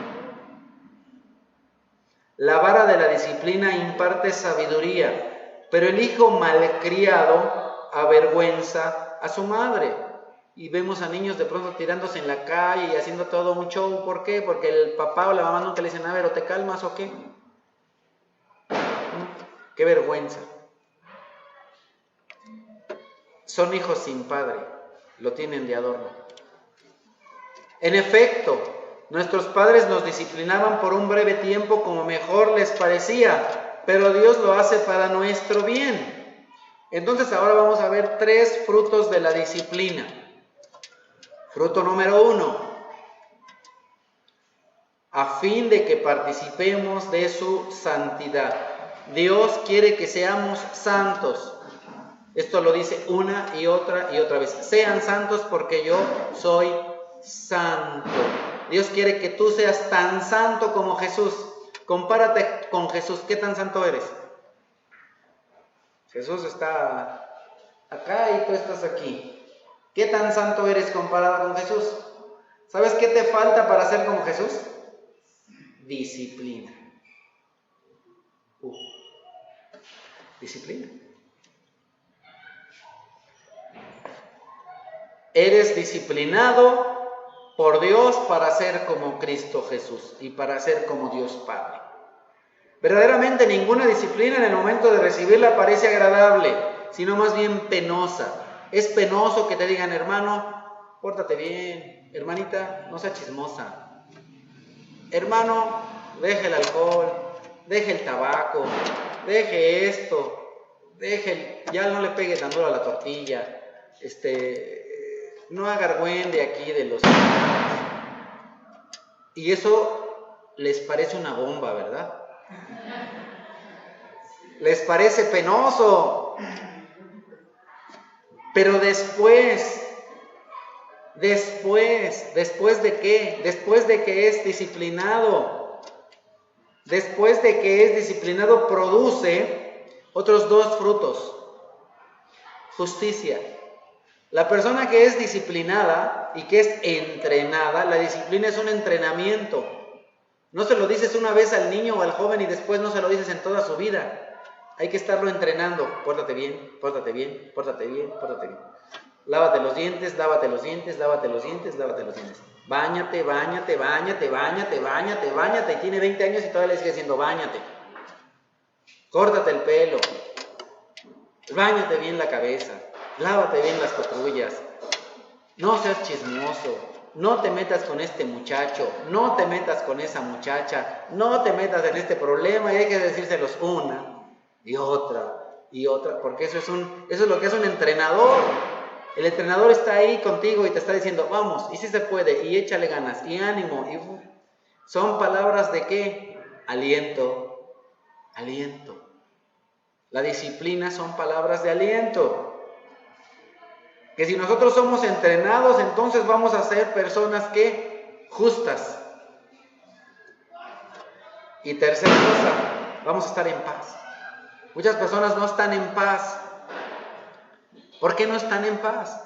La vara de la disciplina imparte sabiduría, pero el hijo malcriado avergüenza a su madre. Y vemos a niños de pronto tirándose en la calle y haciendo todo un show. ¿Por qué? Porque el papá o la mamá nunca le dicen, a ver, ¿o te calmas o qué? ¡Qué vergüenza! Son hijos sin padre, lo tienen de adorno. En efecto, nuestros padres nos disciplinaban por un breve tiempo como mejor les parecía, pero Dios lo hace para nuestro bien. Entonces ahora vamos a ver 3 frutos de la disciplina. Fruto número 1, a fin de que participemos de su santidad. Dios quiere que seamos santos. Esto lo dice una y otra vez. Sean santos porque yo soy santo. Dios quiere que tú seas tan santo como Jesús. Compárate con Jesús. ¿Qué tan santo eres? Jesús está acá y tú estás aquí. ¿Qué tan santo eres comparado con Jesús? ¿Sabes qué te falta para ser como Jesús? Disciplina. Disciplina. Eres disciplinado por Dios para ser como Cristo Jesús y para ser como Dios Padre. Verdaderamente ninguna disciplina en el momento de recibirla parece agradable, sino más bien penosa. Es penoso que te digan, hermano, pórtate bien, hermanita, no sea chismosa. Hermano, deje el alcohol, deje el tabaco, deje esto, ya no le pegue tan duro a la tortilla, no haga argüende aquí de los... Y eso les parece una bomba, ¿verdad? Les parece penoso. Pero después ¿de qué? Después de que es disciplinado. Después de que es disciplinado, produce otros 2 frutos. Justicia. La persona que es disciplinada y que es entrenada, la disciplina es un entrenamiento. No se lo dices una vez al niño o al joven y después no se lo dices en toda su vida. Hay que estarlo entrenando. Pórtate bien, pórtate bien, pórtate bien, pórtate bien. Lávate los dientes, lávate los dientes, lávate los dientes, lávate los dientes. Báñate, báñate, báñate, báñate, báñate, báñate. Y tiene 20 años y todavía le sigue diciendo báñate. Córtate el pelo. Báñate bien la cabeza. Lávate bien las patrullas. No seas chismoso. No te metas con este muchacho. No te metas con esa muchacha. No te metas en este problema. Y hay que decírselos una y otra. Porque eso es lo que es un entrenador. El entrenador está ahí contigo y te está diciendo, vamos, y sí se puede, y échale ganas, y ánimo. Son palabras de ¿qué? Aliento. Aliento. La disciplina son palabras de aliento. Que si nosotros somos entrenados, entonces vamos a ser personas que justas. Y tercera cosa, vamos a estar en paz. Muchas personas no están en paz. ¿Por qué no están en paz?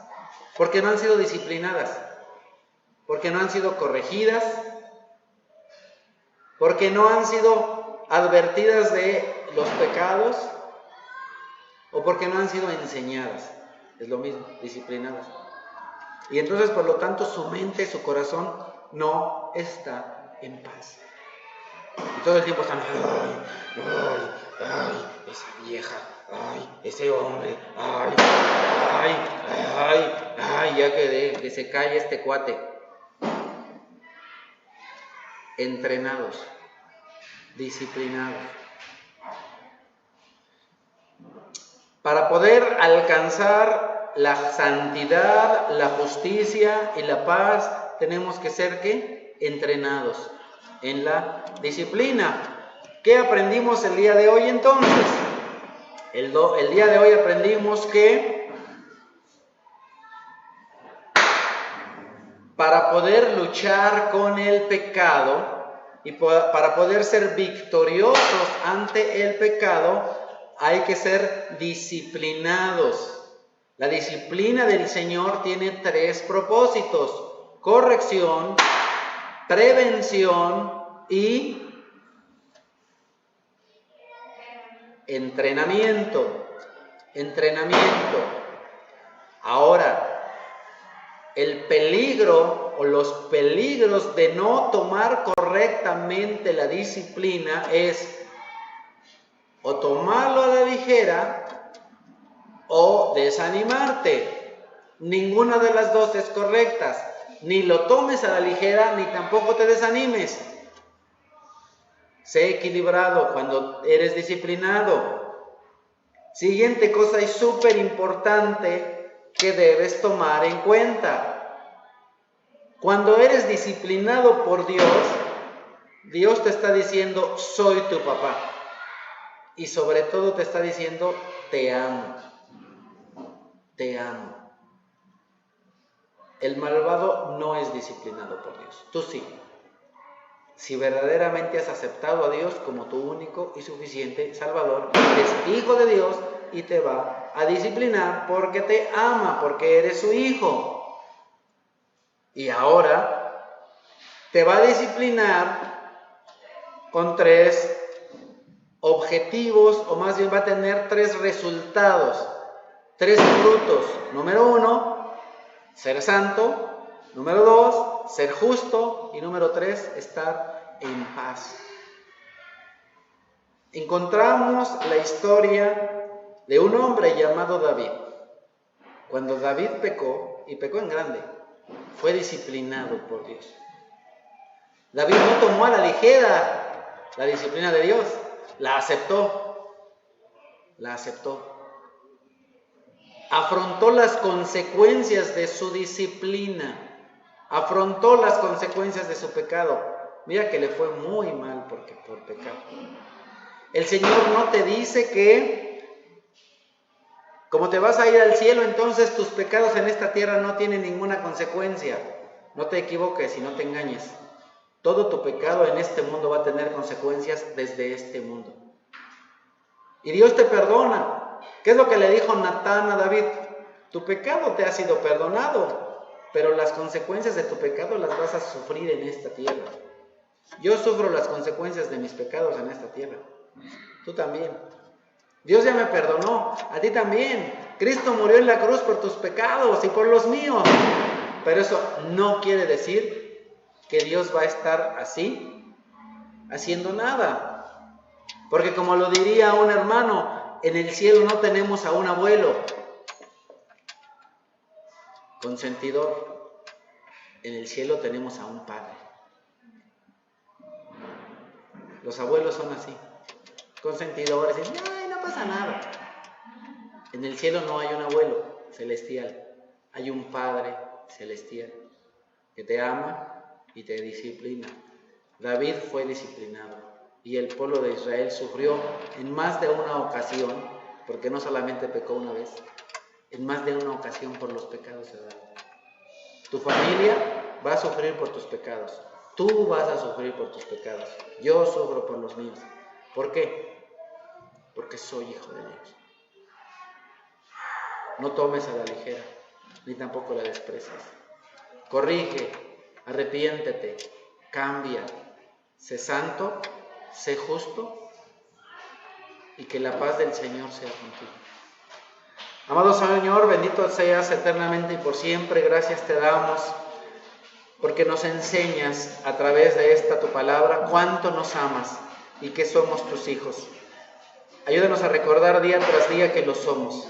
Porque no han sido disciplinadas. Porque no han sido corregidas. Porque no han sido advertidas de los pecados. O porque no han sido enseñadas. Es lo mismo, disciplinadas. Y entonces, por lo tanto, su mente, su corazón no está en paz. Y todo el tiempo están, ay, esa vieja, ay, ese hombre, ya que se calle este cuate. Entrenados, disciplinados. Para poder alcanzar la santidad, la justicia y la paz, tenemos que ser ¿qué? Entrenados en la disciplina. ¿Qué aprendimos el día de hoy entonces? El día de hoy aprendimos que para poder luchar con el pecado y para poder ser victoriosos ante el pecado, hay que ser disciplinados. La disciplina del Señor tiene 3 propósitos: corrección, prevención y entrenamiento. Ahora, el peligro o los peligros de no tomar correctamente la disciplina es o tomarlo a la ligera o desanimarte. Ninguna de las dos es correcta. Ni lo tomes a la ligera ni tampoco te desanimes. Sé equilibrado cuando eres disciplinado. Siguiente cosa y súper importante que debes tomar en cuenta. Cuando eres disciplinado por Dios, Dios te está diciendo, soy tu papá. Y sobre todo te está diciendo, te amo. Te amo. El malvado no es disciplinado por Dios. Tú sí. Si verdaderamente has aceptado a Dios como tu único y suficiente Salvador, eres hijo de Dios y te va a disciplinar porque te ama, porque eres su hijo. Y ahora te va a disciplinar con 3 objetivos, o más bien va a tener 3 resultados, 3 frutos. Número 1, ser santo. Número 2, ser justo. Y número 3, estar en paz. Encontramos la historia de un hombre llamado David. Cuando David pecó, y pecó en grande, fue disciplinado por Dios. David no tomó a la ligera la disciplina de Dios, la aceptó. Afrontó las consecuencias de su disciplina, afrontó las consecuencias de su pecado. Mira que le fue muy mal por pecado. El Señor no te dice que como te vas a ir al cielo, entonces tus pecados en esta tierra no tienen ninguna consecuencia. No te equivoques y no te engañes. Todo tu pecado en este mundo va a tener consecuencias desde este mundo. Y Dios te perdona. ¿Qué es lo que le dijo Natán a David? Tu pecado te ha sido perdonado, pero las consecuencias de tu pecado las vas a sufrir en esta tierra. Yo sufro las consecuencias de mis pecados en esta tierra. Tú también. Dios ya me perdonó, a ti también. Cristo murió en la cruz por tus pecados y por los míos. Pero eso no quiere decir que Dios va a estar así, haciendo nada. Porque como lo diría un hermano, en el cielo no tenemos a un abuelo consentidor. En el cielo tenemos a un padre. Los abuelos son así, consentidores, y dicen, ay, no pasa nada. En el cielo no hay un abuelo celestial, hay un Padre celestial que te ama y te disciplina. David fue disciplinado y el pueblo de Israel sufrió en más de una ocasión, porque no solamente pecó una vez, en más de una ocasión por los pecados de David. Tu familia va a sufrir por tus pecados. Tú vas a sufrir por tus pecados. Yo sufro por los míos. ¿Por qué? Porque soy hijo de Dios. No tomes a la ligera, ni tampoco la desprecies. Corrige, arrepiéntete, cambia, sé santo, sé justo, y que la paz del Señor sea contigo. Amado Señor, bendito seas eternamente y por siempre. Gracias te damos porque nos enseñas a través de esta tu palabra cuánto nos amas y que somos tus hijos. Ayúdanos a recordar día tras día que lo somos.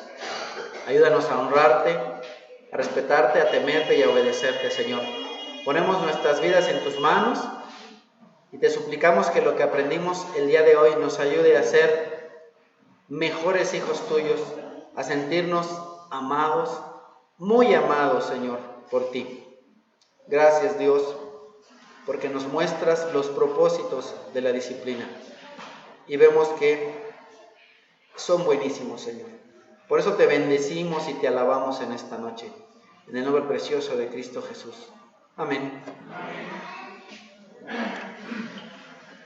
Ayúdanos a honrarte, a respetarte, a temerte y a obedecerte, Señor. Ponemos nuestras vidas en tus manos y te suplicamos que lo que aprendimos el día de hoy nos ayude a ser mejores hijos tuyos, a sentirnos amados, muy amados, Señor, por ti. Gracias, Dios, porque nos muestras los propósitos de la disciplina y vemos que son buenísimos, Señor. Por eso te bendecimos y te alabamos en esta noche, en el nombre precioso de Cristo Jesús. Amén.